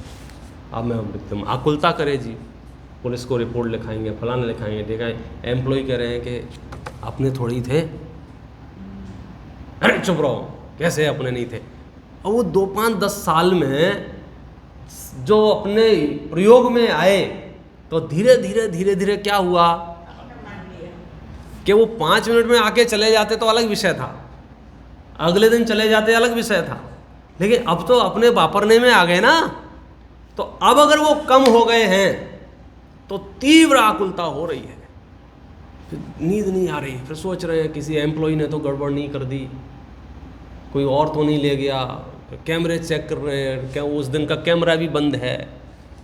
अब मैं एकदम आकुलता करे जी, पुलिस को रिपोर्ट लिखाएंगे, फलाना लिखाएंगे, देखा एम्प्लॉय कह रहे हैं कि अपने थोड़ी थे। अरे चुप रहो, कैसे अपने नहीं थे? और वो 2-5-10 साल में जो अपने प्रयोग में आए, तो धीरे धीरे धीरे धीरे क्या हुआ कि वो 5 मिनट में आके चले जाते तो अलग विषय था, अगले दिन चले जाते अलग विषय था, लेकिन अब तो अपने वापरने में आ गए ना। तो अब अगर वो कम हो गए हैं तो तीव्र आकुलता हो रही है, फिर नींद नहीं आ रही, फिर सोच रहे हैं किसी एम्प्लॉय ने तो गड़बड़ नहीं कर दी, कोई और तो नहीं ले गया, कैमरे चेक कर रहे हैं, क्या उस दिन का कैमरा भी बंद है,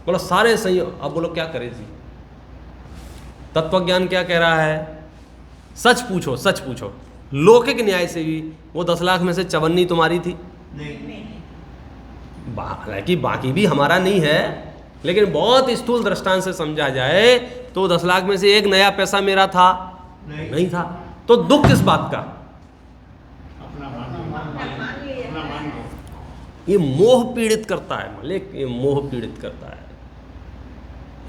बोला सारे सही। अब बोलो क्या करें जी? तत्वज्ञान क्या कह रहा है? सच पूछो, सच पूछो। लौकिक न्याय से भी वो 10 लाख में से 54 तुम्हारी थी, हालांकि बाकी भी हमारा नहीं है, लेकिन बहुत स्थूल दृष्टांत से समझा जाए तो 10 लाख में से 1 नया पैसा मेरा था नहीं था। तो दुख किस बात का? ये मोह पीड़ित करता है मालिक, ये मोह पीड़ित करता है।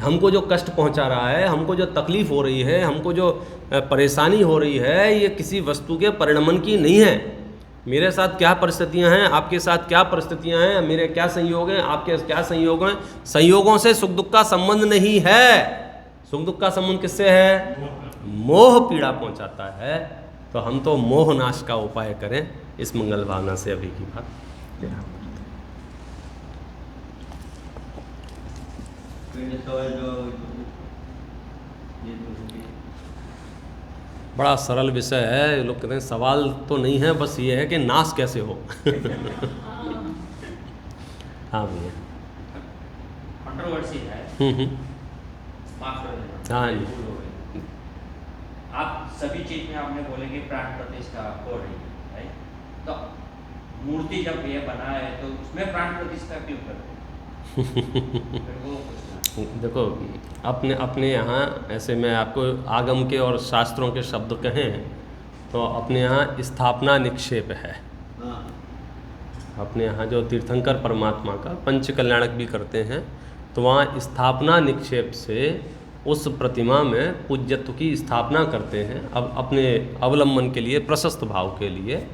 हमको जो कष्ट पहुंचा रहा है, हमको जो तकलीफ हो रही है, हमको जो परेशानी हो रही है, ये किसी वस्तु के परिणमन की नहीं है। मेरे साथ क्या परिस्थितियां हैं, आपके साथ क्या परिस्थितियां हैं, मेरे क्या संयोग हैं, आपके क्या संयोग हैं, संयोगों से सुख दुख का संबंध नहीं है। सुख दुख का संबंध किससे है? मोह पीड़ा पहुंचाता है। तो हम तो मोह नाश का उपाय करें, इस मंगल भावना से अभी की बात देना। बड़ा सरल विषय है। लोग कहते हैं सवाल तो नहीं है, बस ये है कि नाश कैसे हो। हाँ भैया, कंट्रोवर्सी है। माफ कर देना। हाँ जी। आप सभी चीज में आपने बोले कि प्राण प्रतिष्ठा हो रही है, राइट? तो मूर्ति जब ये बना है तो उसमें प्राण प्रतिष्ठा क्यों करते हैं? फिर वो देखो, अपने यहाँ ऐसे मैं आपको आगम के और शास्त्रों के शब्द कहें तो अपने यहाँ स्थापना निक्षेप है। अपने यहाँ जो तीर्थंकर परमात्मा का पंच कल्याणक भी करते हैं, तो वहाँ स्थापना निक्षेप से उस प्रतिमा में पूज्यत्व की स्थापना करते हैं। अब अपने अवलंबन के लिए, प्रशस्त भाव के लिए,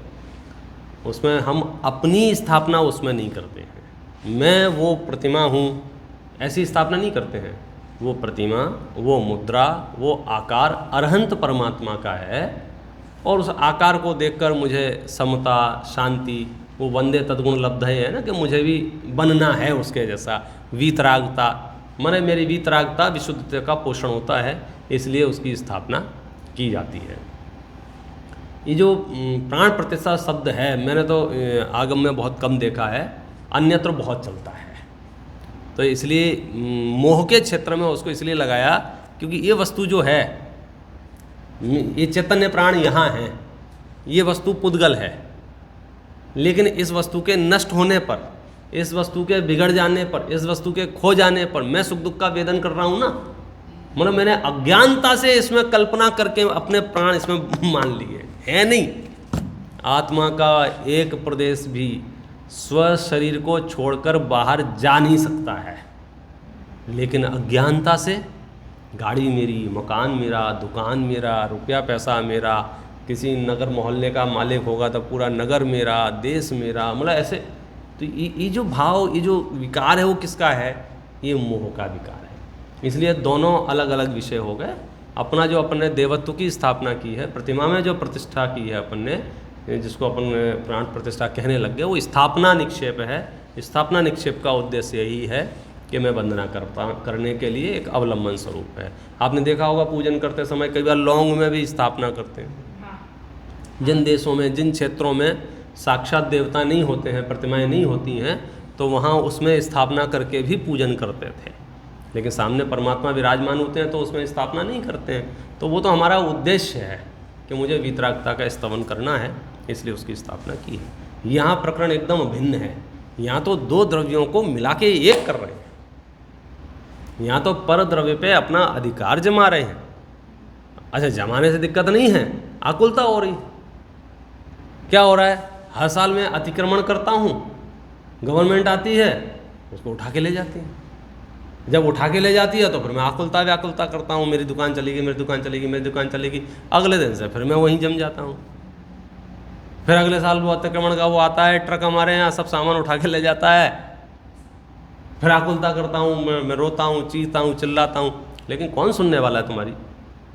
उसमें हम अपनी स्थापना उसमें नहीं करते हैं। मैं वो प्रतिमा हूँ ऐसी स्थापना नहीं करते हैं। वो प्रतिमा, वो मुद्रा, वो आकार अरहंत परमात्मा का है और उस आकार को देखकर मुझे समता, शांति, वो वंदे तद्गुण लब्धये है ना, कि मुझे भी बनना है उसके जैसा। वीतरागता माने मेरी वीतरागता विशुद्धता का पोषण होता है, इसलिए उसकी स्थापना की जाती है। ये जो प्राण प्रतिष्ठा शब्द है, मैंने तो आगम में बहुत कम देखा है, अन्यत्र बहुत चलता है। तो इसलिए मोह के क्षेत्र में उसको इसलिए लगाया क्योंकि ये वस्तु जो है, ये चैतन्य प्राण यहाँ है, ये वस्तु पुद्गल है, लेकिन इस वस्तु के नष्ट होने पर, इस वस्तु के बिगड़ जाने पर, इस वस्तु के खो जाने पर मैं सुख दुख का वेदन कर रहा हूँ ना। मतलब मैंने अज्ञानता से इसमें कल्पना करके अपने प्राण इसमें मान लिए है नहीं। आत्मा का एक प्रदेश भी स्व शरीर को छोड़कर बाहर जा नहीं सकता है, लेकिन अज्ञानता से गाड़ी मेरी, मकान मेरा, दुकान मेरा, रुपया पैसा मेरा, किसी नगर मोहल्ले का मालिक होगा तो पूरा नगर मेरा, देश मेरा, मतलब ऐसे। तो ये जो भाव, ये जो विकार है वो किसका है? ये मोह का विकार है। इसलिए दोनों अलग अलग विषय हो गए। अपना जो अपन ने देवत्व की स्थापना की है, प्रतिमा में जो प्रतिष्ठा की है अपन ने, जिसको अपन प्राण प्रतिष्ठा कहने लग गए, वो स्थापना निक्षेप है। स्थापना निक्षेप का उद्देश्य यही है कि मैं वंदना करने के लिए एक अवलंबन स्वरूप है। आपने देखा होगा पूजन करते समय कई बार लौंग में भी स्थापना करते हैं। जिन देशों में, जिन क्षेत्रों में साक्षात देवता नहीं होते हैं, प्रतिमाएं नहीं होती हैं, तो वहाँ उसमें स्थापना करके भी पूजन करते थे। लेकिन सामने परमात्मा विराजमान होते हैं तो उसमें स्थापना नहीं करते हैं। तो वो तो हमारा उद्देश्य है कि मुझे वीतरागता का स्तवन करना है, इसलिए उसकी स्थापना की है। यहाँ प्रकरण एकदम भिन्न है। यहाँ तो दो द्रव्यों को मिला के एक कर रहे हैं। यहाँ तो पर द्रव्य पे अपना अधिकार जमा रहे हैं। अच्छा, जमाने से दिक्कत नहीं है, आकुलता हो रही। क्या हो रहा है? हर साल मैं अतिक्रमण करता हूँ, गवर्नमेंट आती है उसको उठा के ले जाती है। जब उठा के ले जाती है तो फिर मैं आकुलता व्याकुलता करता हूँ, मेरी दुकान चलेगी, मेरी दुकान चलेगी, मेरी दुकान चलेगी। अगले दिन से फिर मैं वहीं जम जाता हूँ। फिर अगले साल वो अतिक्रमण का वो आता है, ट्रक हमारे यहाँ सब सामान उठा के ले जाता है। फिर आकुलता करता हूँ, मैं रोता हूँ, चीखता हूँ, चिल्लाता हूँ, लेकिन कौन सुनने वाला है तुम्हारी?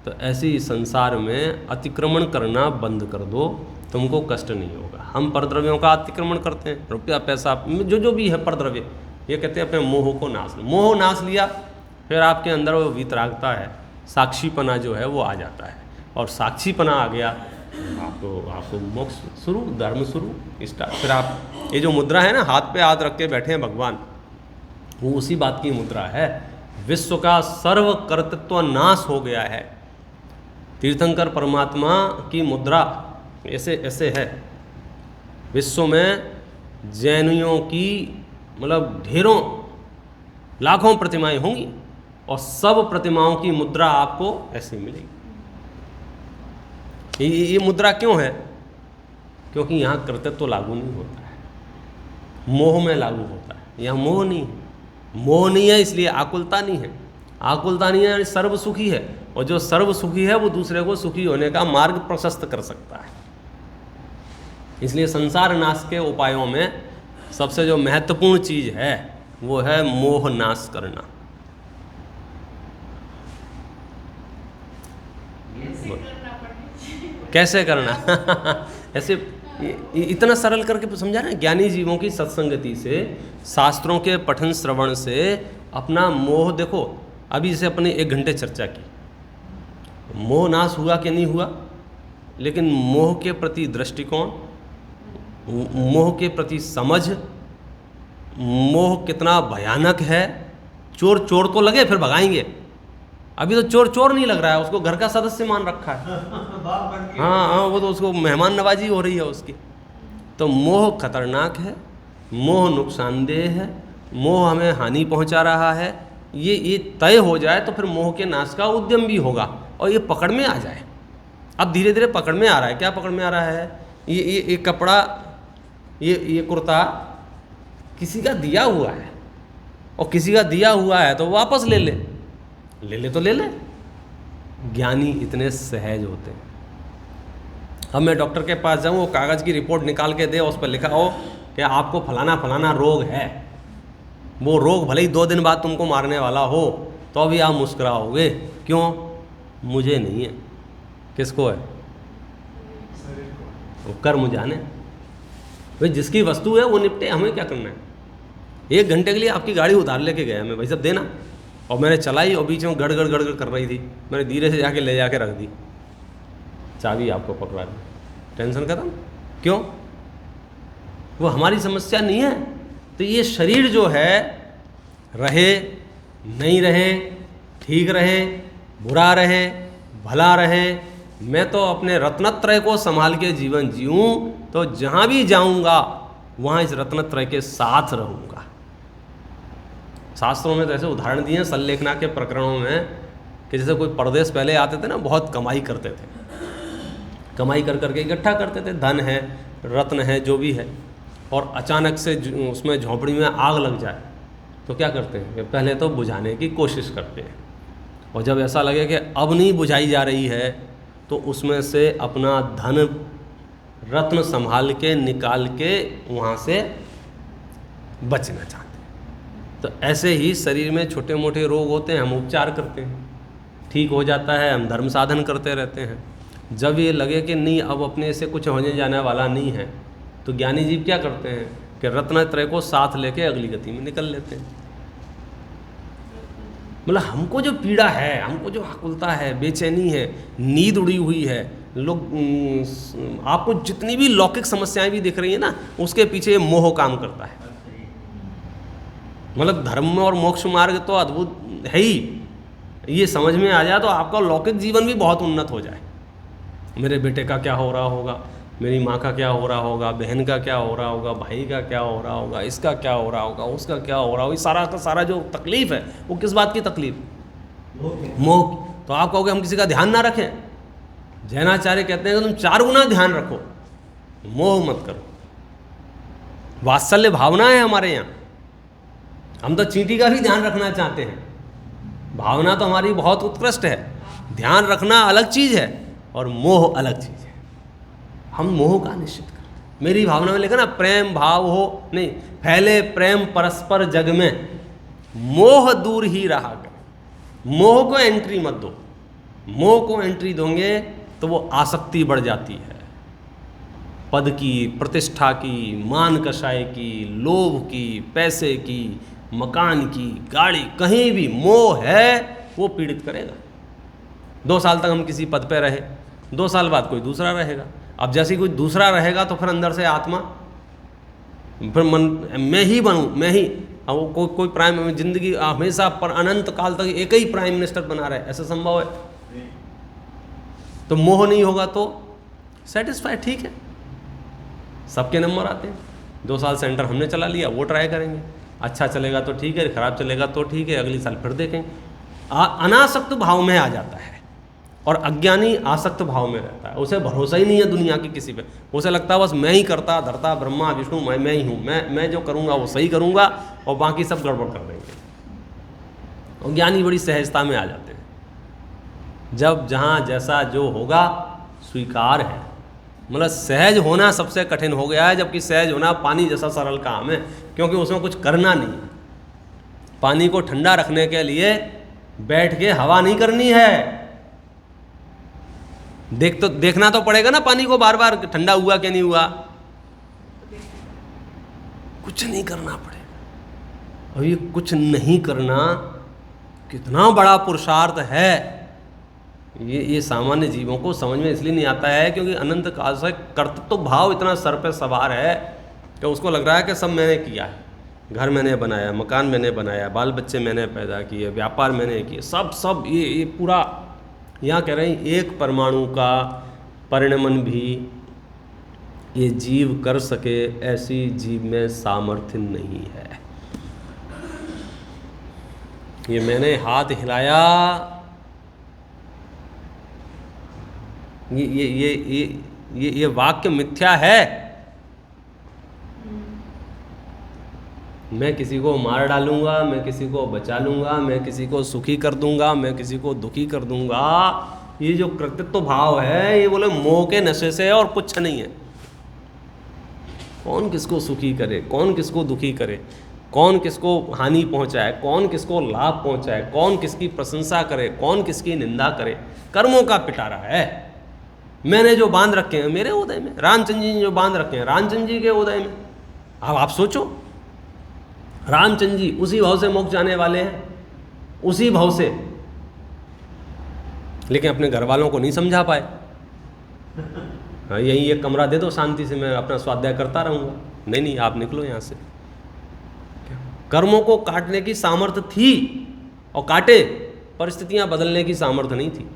तो ऐसी संसार में अतिक्रमण करना बंद कर दो, तुमको कष्ट नहीं होगा। हम परद्रव्यों का अतिक्रमण करते हैं, रुपया पैसा जो भी है परद्रव्य, ये कहते हैं अपने मोह को नाश लो। मोह नाश लिया, फिर आपके अंदर वो वीतरागता है, साक्षीपना जो है वो आ जाता है। और साक्षीपना आ गया, आपको मोक्ष शुरू, धर्म शुरू स्टार्ट। फिर आप ये जो मुद्रा है ना, हाथ पे हाथ रख के बैठे हैं भगवान, वो उसी बात की मुद्रा है। विश्व का सर्व कर्तृत्व नाश हो गया है। तीर्थंकर परमात्मा की मुद्रा ऐसे ऐसे है। विश्व में जैनियों की मतलब ढेरों लाखों प्रतिमाएं होंगी और सब प्रतिमाओं की मुद्रा आपको ऐसे मिलेगी। ये मुद्रा क्यों है? क्योंकि यहाँ कर्तृत्व लागू नहीं होता है, मोह में लागू होता है। यहाँ मोह नहीं है, मोह नहीं है इसलिए आकुलता नहीं है। आकुलता नहीं है यानी सर्व सुखी है, और जो सर्व सुखी है वो दूसरे को सुखी होने का मार्ग प्रशस्त कर सकता है। इसलिए संसार नाश के उपायों में सबसे जो महत्वपूर्ण चीज है वो है मोह नाश करना। कैसे करना? ऐसे इतना सरल करके समझा ना, ज्ञानी जीवों की सत्संगति से, शास्त्रों के पठन श्रवण से अपना मोह देखो। अभी से अपने 1 घंटे चर्चा की, मोह नाश हुआ कि नहीं हुआ, लेकिन मोह के प्रति दृष्टिकोण, मोह के प्रति समझ, मोह कितना भयानक है। चोर चोर तो लगे फिर भगाएंगे, अभी तो चोर चोर नहीं लग रहा है, उसको घर का सदस्य मान रखा है। हाँ, वो तो उसको मेहमान नवाजी हो रही है उसकी। तो मोह खतरनाक है, मोह नुकसानदेह है, मोह हमें हानि पहुंचा रहा है। ये तय हो जाए तो फिर मोह के नाश का उद्यम भी होगा, और ये पकड़ में आ जाए। अब धीरे धीरे पकड़ में आ रहा है। क्या पकड़ में आ रहा है? ये कपड़ा, ये कुर्ता किसी का दिया हुआ है, और किसी का दिया हुआ है तो वापस ले ले तो ले ले। ज्ञानी इतने सहज होते हैं। अब मैं डॉक्टर के पास जाऊँ, वो कागज़ की रिपोर्ट निकाल के दे, उस पर लिखा हो कि आपको फलाना फलाना रोग है, वो रोग भले ही 2 दिन बाद तुमको मारने वाला हो, तो अभी आप मुस्कुराओगे। क्यों? मुझे नहीं है, किसको है? वो कर्म जाने। भाई जिसकी वस्तु है वो निपटे, हमें क्या करना है। 1 घंटे के लिए आपकी गाड़ी उतार लेके गया मैं, भाई साहब देना, और मैंने चलाई और बीच में गड़गड़ गड़गड़ कर रही थी, मैंने धीरे से जाके ले जाके रख दी, चाबी आपको पकड़ा दी, टेंशन खत्म। क्यों? वो हमारी समस्या नहीं है। तो ये शरीर जो है, रहे नहीं रहे, ठीक रहे बुरा रहे भला रहे, मैं तो अपने रत्नत्रय को संभाल के जीवन जीऊँ, तो जहाँ भी जाऊँगा वहाँ इस रत्नत्रय के साथ रहूँगा। शास्त्रों में तो ऐसे उदाहरण दिए हैं सल्लेखना के प्रकरणों में कि जैसे कोई परदेश पहले आते थे ना, बहुत कमाई करते थे, कमाई कर करके इकट्ठा करते थे, धन है रत्न है जो भी है, और अचानक से उसमें झोंपड़ी में आग लग जाए तो क्या करते हैं कि पहले तो बुझाने की कोशिश करते हैं, और जब ऐसा लगे कि अब नहीं बुझाई जा रही है तो उसमें से अपना धन रत्न संभाल के निकाल के वहाँ से बचना चाहते हैं। तो ऐसे ही शरीर में छोटे मोटे रोग होते हैं, हम उपचार करते हैं, ठीक हो जाता है, हम धर्म साधन करते रहते हैं। जब ये लगे कि नहीं अब अपने से कुछ होने जाने वाला नहीं है, तो ज्ञानी जीव क्या करते हैं कि रत्नत्रय को साथ लेके अगली गति में निकल लेते हैं। मतलब हमको जो पीड़ा है, हमको जो आकुलता है, बेचैनी है, नींद उड़ी हुई है, लोग आपको जितनी भी लौकिक समस्याएं भी दिख रही है ना, उसके पीछे मोह काम करता है। मतलब धर्म और मोक्ष मार्ग तो अद्भुत है ही, ये समझ में आ जाए तो आपका लौकिक जीवन भी बहुत उन्नत हो जाए। मेरे बेटे का क्या हो रहा होगा, मेरी माँ का क्या हो रहा होगा, बहन का क्या हो रहा होगा, भाई का क्या हो रहा होगा, इसका क्या हो रहा होगा, उसका क्या हो रहा होगा, सारा का सारा जो तकलीफ़ है वो किस बात की तकलीफ? मोह। तो आप कहोगे हम किसी का ध्यान ना रखें, जैनाचार्य कहते हैं कि तुम 4 गुना ध्यान रखो, मोह मत करो। वात्सल्य भावना है हमारे यहाँ, हम तो चींटी का भी ध्यान रखना चाहते हैं, भावना तो हमारी बहुत उत्कृष्ट है, ध्यान रखना अलग चीज़ है और मोह अलग चीज़ है। हम मोह का निश्चित करें। मेरी भावना में लिखा ना, प्रेम भाव हो नहीं फैले प्रेम परस्पर जग में, मोह दूर ही रहा कर। मोह को एंट्री मत दो, मोह को एंट्री दोगे तो वो आसक्ति बढ़ जाती है, पद की, प्रतिष्ठा की, मान कषाय की, लोभ की, पैसे की, मकान की, गाड़ी, कहीं भी मोह है वो पीड़ित करेगा। 2 साल तक हम किसी पद पे रहे, 2 साल बाद कोई दूसरा रहेगा। अब जैसे कोई दूसरा रहेगा तो फिर अंदर से आत्मा, फिर मन मैं ही बनूं, मैं ही। अब वो कोई प्राइम जिंदगी हमेशा पर अनंत काल तक एक ही प्राइम मिनिस्टर बना रहे, ऐसा संभव है? तो मोह नहीं होगा तो सेटिस्फाई, ठीक है। सबके नंबर आते हैं, 2 साल सेंटर हमने चला लिया, वो ट्राई करेंगे, अच्छा चलेगा तो ठीक है, खराब चलेगा तो ठीक है, अगली साल फिर देखेंगे। अनासक्त भाव में आ जाता है, और अज्ञानी आसक्त भाव में रहता है, उसे भरोसा ही नहीं है दुनिया की किसी पे, उसे लगता है बस मैं ही करता धरता ब्रह्मा विष्णु मैं ही हूँ, मैं जो करूँगा वो सही करूँगा और बाकी सब गड़बड़ कर देंगे। और ज्ञानी बड़ी सहजता में आ जाते हैं, जब जहाँ जैसा जो होगा स्वीकार है। मतलब सहज होना सबसे कठिन हो गया है, जबकि सहज होना पानी जैसा सरल काम है, क्योंकि उसमें कुछ करना नहीं है। पानी को ठंडा रखने के लिए बैठ के हवा नहीं करनी है, देखना तो पड़ेगा ना पानी को बार बार, ठंडा हुआ क्या नहीं हुआ, कुछ नहीं करना पड़ेगा। और ये कुछ नहीं करना कितना बड़ा पुरुषार्थ है, ये सामान्य जीवों को समझ में इसलिए नहीं आता है क्योंकि अनंत काल से कर्तृत्व भाव इतना सर पे सवार है कि उसको लग रहा है कि सब मैंने किया है, घर मैंने बनाया, मकान मैंने बनाया, बाल बच्चे मैंने पैदा किए, व्यापार मैंने किए, सब ये पूरा। यहाँ कह रहे हैं एक परमाणु का परिणमन भी ये जीव कर सके, ऐसी जीव में सामर्थ्य नहीं है। ये मैंने हाथ हिलाया, ये वाक्य मिथ्या है। मैं किसी को मार डालूंगा, मैं किसी को बचा लूंगा, मैं किसी को सुखी कर दूंगा, मैं किसी को दुखी कर दूंगा, ये जो कृतित्व भाव है ये बोले मोह के नशे से है और कुछ नहीं है। कौन किसको सुखी करे, कौन किसको दुखी करे, कौन किसको हानि पहुंचाए, कौन किसको लाभ पहुंचाए, कौन किसकी प्रशंसा करे, कौन किसकी निंदा करे, कर्मों का पिटारा है। मैंने जो बांध रखे हैं मेरे उदय में, रामचंद्र जी ने जो बांध रखे हैं रामचंद्र जी के उदय में। अब आप सोचो, रामचंद्र जी उसी भाव से मोक्ष जाने वाले हैं, उसी भाव से, लेकिन अपने घर वालों को नहीं समझा पाए। हाँ, यहीं एक कमरा दे दो शांति से, मैं अपना स्वाध्याय करता रहूँगा। नहीं नहीं, आप निकलो यहाँ से। कर्मों को काटने की सामर्थ्य थी और काटे, परिस्थितियां बदलने की सामर्थ्य नहीं थी।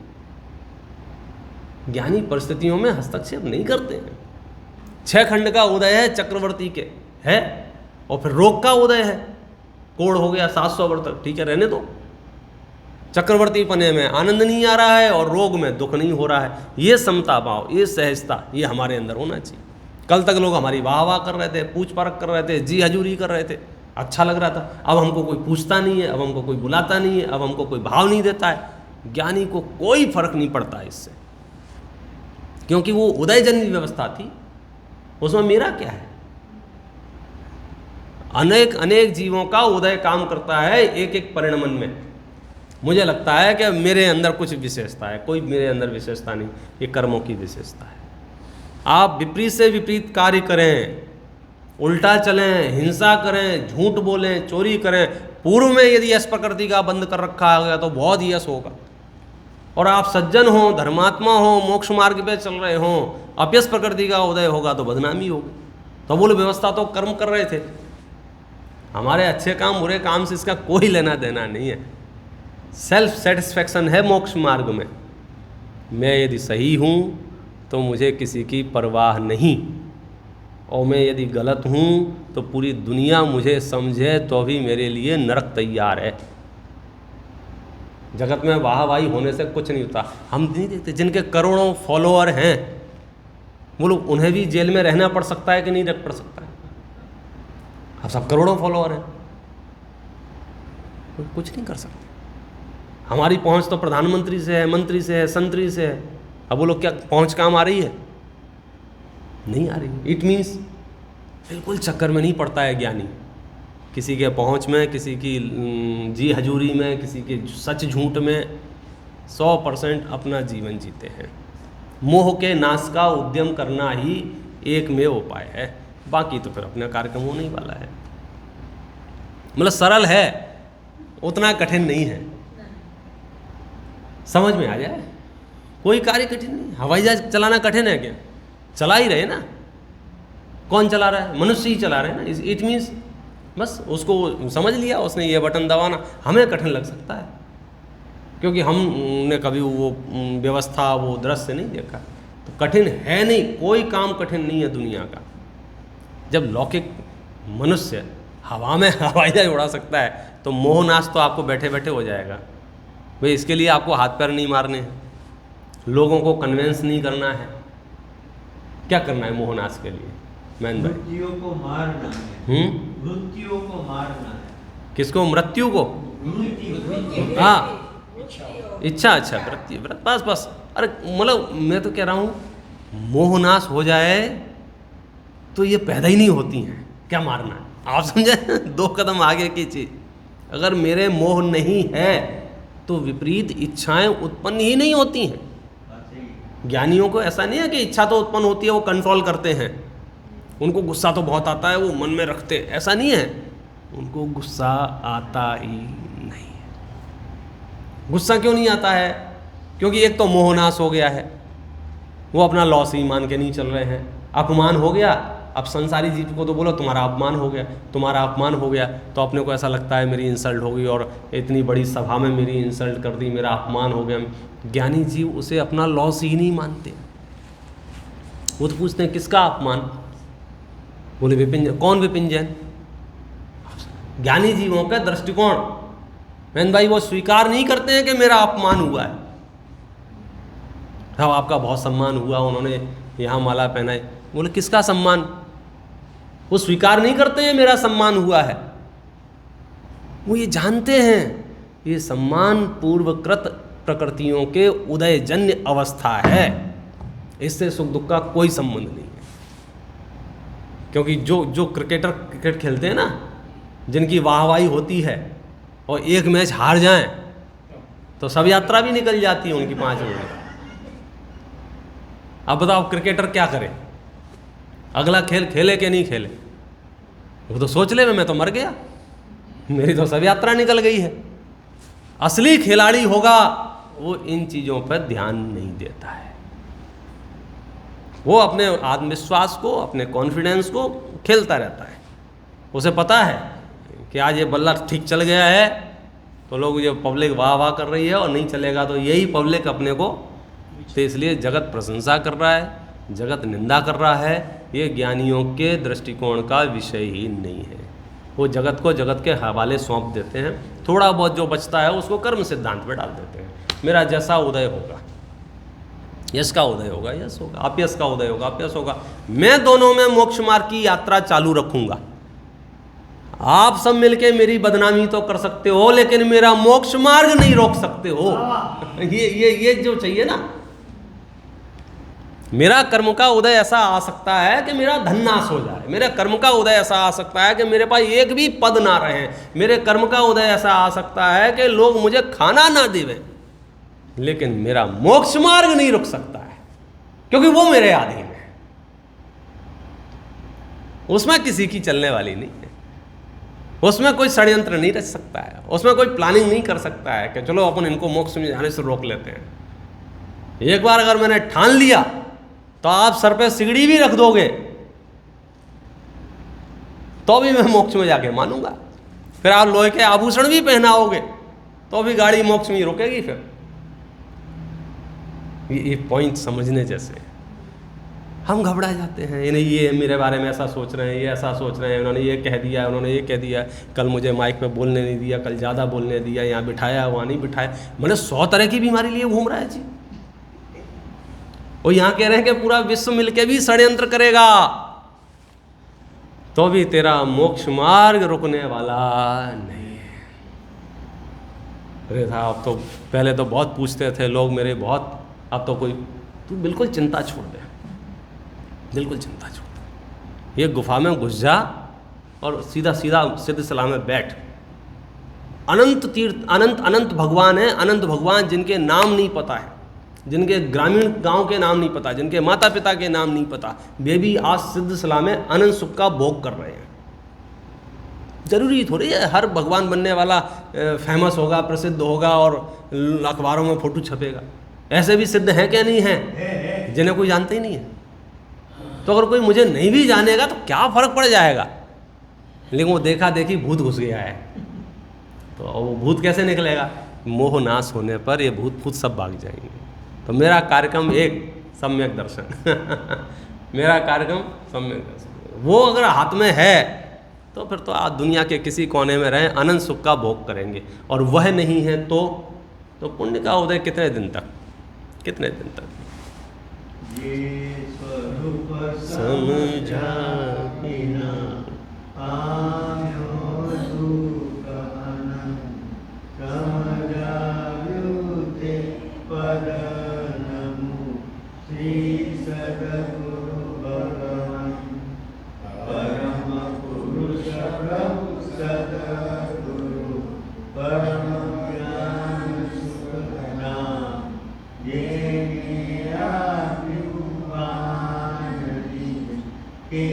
ज्ञानी परिस्थितियों में हस्तक्षेप नहीं करते हैं। 6 खंड का उदय है चक्रवर्ती के है, और फिर रोग का उदय है, कोढ़ हो गया 700 वर्ष तक, ठीक है रहने दो। चक्रवर्ती पने में आनंद नहीं आ रहा है और रोग में दुख नहीं हो रहा है। ये समता भाव, ये सहजता, ये हमारे अंदर होना चाहिए। कल तक लोग हमारी वाह वाह कर रहे थे, पूछ परख कर रहे थे, जी हजूरी कर रहे थे, अच्छा लग रहा था। अब हमको कोई पूछता नहीं है, अब हमको कोई बुलाता नहीं है, अब हमको कोई भाव नहीं देता है। ज्ञानी को कोई फर्क नहीं पड़ता इससे, क्योंकि वो उदयजन्य व्यवस्था थी, उसमें मेरा क्या है। अनेक अनेक जीवों का उदय काम करता है एक एक परिणमन में। मुझे लगता है कि मेरे अंदर कुछ विशेषता है, कोई मेरे अंदर विशेषता नहीं, ये कर्मों की विशेषता है। आप विपरीत से विपरीत कार्य करें, उल्टा चलें, हिंसा करें, झूठ बोलें, चोरी करें, पूर्व में यदि यश प्रकृति का बंद कर रखा गया तो बहुत यश होगा। और आप सज्जन हो, धर्मात्मा हो, मोक्ष मार्ग पे चल रहे हो, अपयश प्रकृति का उदय होगा तो बदनामी होगी। तो बोलो व्यवस्था तो कर्म कर रहे थे, हमारे अच्छे काम बुरे काम से इसका कोई लेना देना नहीं है। सेल्फ सेटिस्फैक्शन है मोक्ष मार्ग में। मैं यदि सही हूँ तो मुझे किसी की परवाह नहीं, और मैं यदि गलत हूँ तो पूरी दुनिया मुझे समझे तो भी मेरे लिए नरक तैयार है। जगत में वाहवाही होने से कुछ नहीं होता। हम नहीं देखते जिनके करोड़ों फॉलोअर हैं, वो लोग, उन्हें भी जेल में रहना पड़ सकता है कि नहीं पड़ सकता है? अब सब करोड़ों फॉलोअर हैं, कुछ नहीं कर सकते। हमारी पहुंच तो प्रधानमंत्री से है, मंत्री से है, संतरी से है। अब वो लोग क्या पहुंच काम आ रही है? नहीं आ रही। इट मीन्स बिल्कुल चक्कर में नहीं पड़ता है ज्ञानी, किसी के पहुंच में, किसी की जी हजूरी में, किसी के सच झूठ में। 100% अपना जीवन जीते हैं। मोह के नाश का उद्यम करना ही एकमेव उपाय है, बाकी तो फिर अपना कार्यक्रम होने ही वाला है। मतलब सरल है, उतना कठिन नहीं है, समझ में आ जाए। कोई कार्य कठिन नहीं। हवाई जहाज चलाना कठिन है क्या? चला ही रहे ना। कौन चला रहा है? मनुष्य ही चला रहे हैं ना। इट मीन्स बस उसको समझ लिया उसने, ये बटन दबाना। हमें कठिन लग सकता है क्योंकि हमने कभी वो व्यवस्था, वो दृश्य नहीं देखा। तो कठिन है नहीं, कोई काम कठिन नहीं है दुनिया का। जब लौकिक मनुष्य हवा में हवाई जहाज उड़ा सकता है तो मोहनाश तो आपको बैठे बैठे हो जाएगा। भाई इसके लिए आपको हाथ पैर नहीं मारने हैं, लोगों को कन्वेंस नहीं करना है। क्या करना है मोहनाश के लिए? मैन भाई, मृत्यु को मारना है। मृत्यु को मारना है। किसको? मृत्यु को? मृत्यु। हाँ, इच्छा। अच्छा, मृत्यु, बस बस। अरे मतलब मैं तो कह रहा हूँ मोहनाश हो जाए तो ये पैदा ही नहीं होती हैं। क्या मारना है? आप समझे? 2 कदम आगे की चीज। अगर मेरे मोह नहीं है तो विपरीत इच्छाएं उत्पन्न ही नहीं होती हैं। ज्ञानियों को ऐसा नहीं है कि इच्छा तो उत्पन्न होती है, वो कंट्रोल करते हैं। उनको गुस्सा तो बहुत आता है, वो मन में रखते, ऐसा नहीं है। उनको गुस्सा आता ही नहीं है। गुस्सा क्यों नहीं आता है? क्योंकि एक तो मोहनाश हो गया है, वो अपना लॉस ही मान के नहीं चल रहे हैं। अपमान हो गया, अब संसारी जीव को तो बोलो तुम्हारा अपमान हो गया, तुम्हारा अपमान हो गया, तो अपने को ऐसा लगता है मेरी इंसल्ट हो गई, और इतनी बड़ी सभा में मेरी इंसल्ट कर दी, मेरा अपमान हो गया। ज्ञानी जीव उसे अपना लॉस ही नहीं मानते। वो तो पूछते हैं किसका अपमान? बोले विपिन जैन। कौन विपिन जैन? ज्ञानी जीवों का दृष्टिकोण, मैन भाई, वो स्वीकार नहीं करते हैं कि मेरा अपमान हुआ है। अब आपका बहुत सम्मान हुआ, उन्होंने यहाँ माला पहनाई, बोले किसका सम्मान? वो स्वीकार नहीं करते हैं मेरा सम्मान हुआ है। वो ये जानते हैं ये सम्मान पूर्वकृत प्रकृतियों के उदयजन्य अवस्था है, इससे सुख दुख का कोई संबंध नहीं है। क्योंकि जो क्रिकेटर क्रिकेट खेलते हैं ना, जिनकी वाहवाही होती है और एक मैच हार जाएं तो सब यात्रा भी निकल जाती है उनकी 5 मिनट। अब बताओ क्रिकेटर क्या करे, अगला खेल खेले कि नहीं खेले? वो तो सोच ले मैं तो मर गया, मेरी तो सब यात्रा निकल गई है। असली खिलाड़ी होगा वो इन चीज़ों पर ध्यान नहीं देता है, वो अपने आत्मविश्वास को, अपने कॉन्फिडेंस को खेलता रहता है। उसे पता है कि आज ये बल्ला ठीक चल गया है तो लोग ये पब्लिक वाह वाह कर रही है, और नहीं चलेगा तो यही पब्लिक अपने को, तो इसलिए जगत प्रशंसा कर रहा है, जगत निंदा कर रहा है। ये ज्ञानियों के दृष्टिकोण का विषय ही नहीं है। वो जगत को जगत के हवाले सौंप देते हैं, थोड़ा बहुत जो बचता है उसको कर्म सिद्धांत पे डाल देते हैं। मेरा जैसा उदय होगा, यश का उदय होगा यश होगा, अपयश का उदय होगा अपयश होगा। मैं दोनों में मोक्ष मार्ग की यात्रा चालू रखूंगा। आप सब मिलके मेरी बदनामी तो कर सकते हो, लेकिन मेरा मोक्ष मार्ग नहीं रोक सकते हो। ये जो चाहिए ना, मेरा कर्म का उदय ऐसा आ सकता है कि मेरा धन नाश हो जाए, मेरे कर्म का उदय ऐसा आ सकता है कि मेरे पास एक भी पद ना रहे, मेरे कर्म का उदय ऐसा आ सकता है कि लोग मुझे खाना ना देवें, लेकिन मेरा मोक्ष मार्ग नहीं रुक सकता है, क्योंकि वो मेरे अधीन है। उसमें किसी की चलने वाली नहीं है, उसमें कोई षड्यंत्र नहीं रच सकता है, उसमें कोई प्लानिंग नहीं कर सकता है कि चलो अपन इनको मोक्ष में जाने से रोक लेते हैं। एक बार अगर मैंने ठान लिया तो आप सर पे सिगड़ी भी रख दोगे तो भी मैं मोक्ष में जाके मानूंगा। फिर आप लोहे के आभूषण भी पहनाओगे तो भी गाड़ी मोक्ष में ही रोकेगी। फिर ये पॉइंट समझने जैसे। हम घबरा जाते हैं, ये नहीं, ये मेरे बारे में ऐसा सोच रहे हैं, ये ऐसा सोच रहे हैं, उन्होंने ये कह दिया, उन्होंने ये कह दिया, कल मुझे माइक पे बोलने नहीं दिया, कल ज़्यादा बोलने दिया, यहाँ बिठाया वहाँ नहीं बिठाया। मैंने 100 तरह की बीमारी लिए घूम रहा है जी। और यहाँ कह रहे हैं कि पूरा विश्व मिलके भी षड्यंत्र करेगा तो भी तेरा मोक्ष मार्ग रुकने वाला नहीं है। अरे साहब, तो पहले तो बहुत पूछते थे लोग मेरे, बहुत, अब तो कोई, तू बिल्कुल चिंता छोड़ दे, बिल्कुल चिंता छोड़ दे, ये गुफा में घुस जा और सीधा सीधा सिद्ध सलाह में बैठ। अनंत तीर्थ, अनंत अनंत भगवान है, अनंत भगवान जिनके नाम नहीं पता है, जिनके ग्रामीण गांव के नाम नहीं पता, जिनके माता पिता के नाम नहीं पता, वे भी आज सिद्ध सलाह में अनंत सुख का भोग कर रहे हैं। जरूरी थोड़ी है हर भगवान बनने वाला फेमस होगा, प्रसिद्ध होगा और अखबारों में फोटो छपेगा। ऐसे भी सिद्ध हैं क्या नहीं हैं जिन्हें कोई जानता ही नहीं है। तो अगर कोई मुझे नहीं भी जानेगा तो क्या फर्क पड़ जाएगा, लेकिन वो देखा देखी भूत घुस गया है तो वो भूत कैसे निकलेगा? मोह नाश होने पर ये भूत खुद सब भाग जाएंगे। तो मेरा कार्यक्रम एक सम्यक दर्शन मेरा कार्यक्रम सम्यक दर्शन, वो अगर हाथ में है तो फिर तो आप दुनिया के किसी कोने में रहें, अनंत सुख का भोग करेंगे। और वह नहीं है तो पुण्य का उदय कितने दिन तक, कितने दिन तक? ये स्वरूप समझा बिना आम्यो दुःख अनंत समझाव्युते पद नमो श्री सद्गुरु भगवान परम पुरुष प्रभु सद्गुरु परम ज्ञान सुख नाम ये मेरा के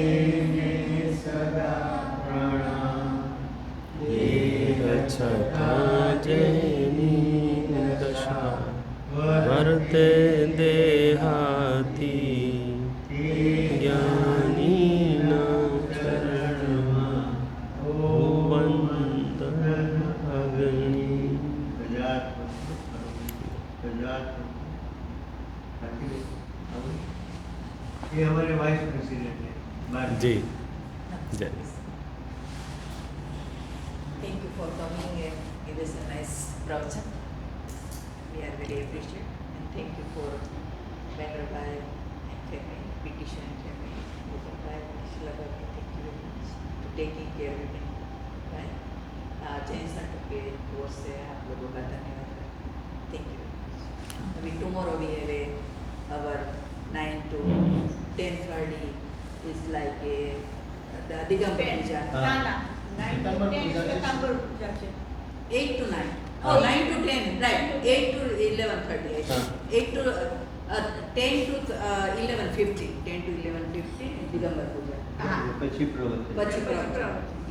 सदा प्रणाम। दशा वर्ते देहाती ज्ञानी न चरणमा वंदन अग्नि। ये हमारे वाइस प्रेसिडेंट है जी। जय। Thank you for coming and it is a nice pravachan. We are very appreciative and thank you for Bandarbai and family, petition and family, Bhutanbai and Shilabhai. Thank you very much for taking care of me. Right? Jain centre के ओर से आप लोगों का धन्यवाद। Thank you very much. अभी tomorrow we have our 9 to 10:30 is like a the Digambar Puja. 9 to 10 September puja છે. 8 to 9. Oh, 9 to 10, right. 8 to 11:30. 8 to 10 to 11:50, 10 to 11:50 Digambar પૂજા હા. પછી પ્રવૃત્તિ પછી પ્રવચન.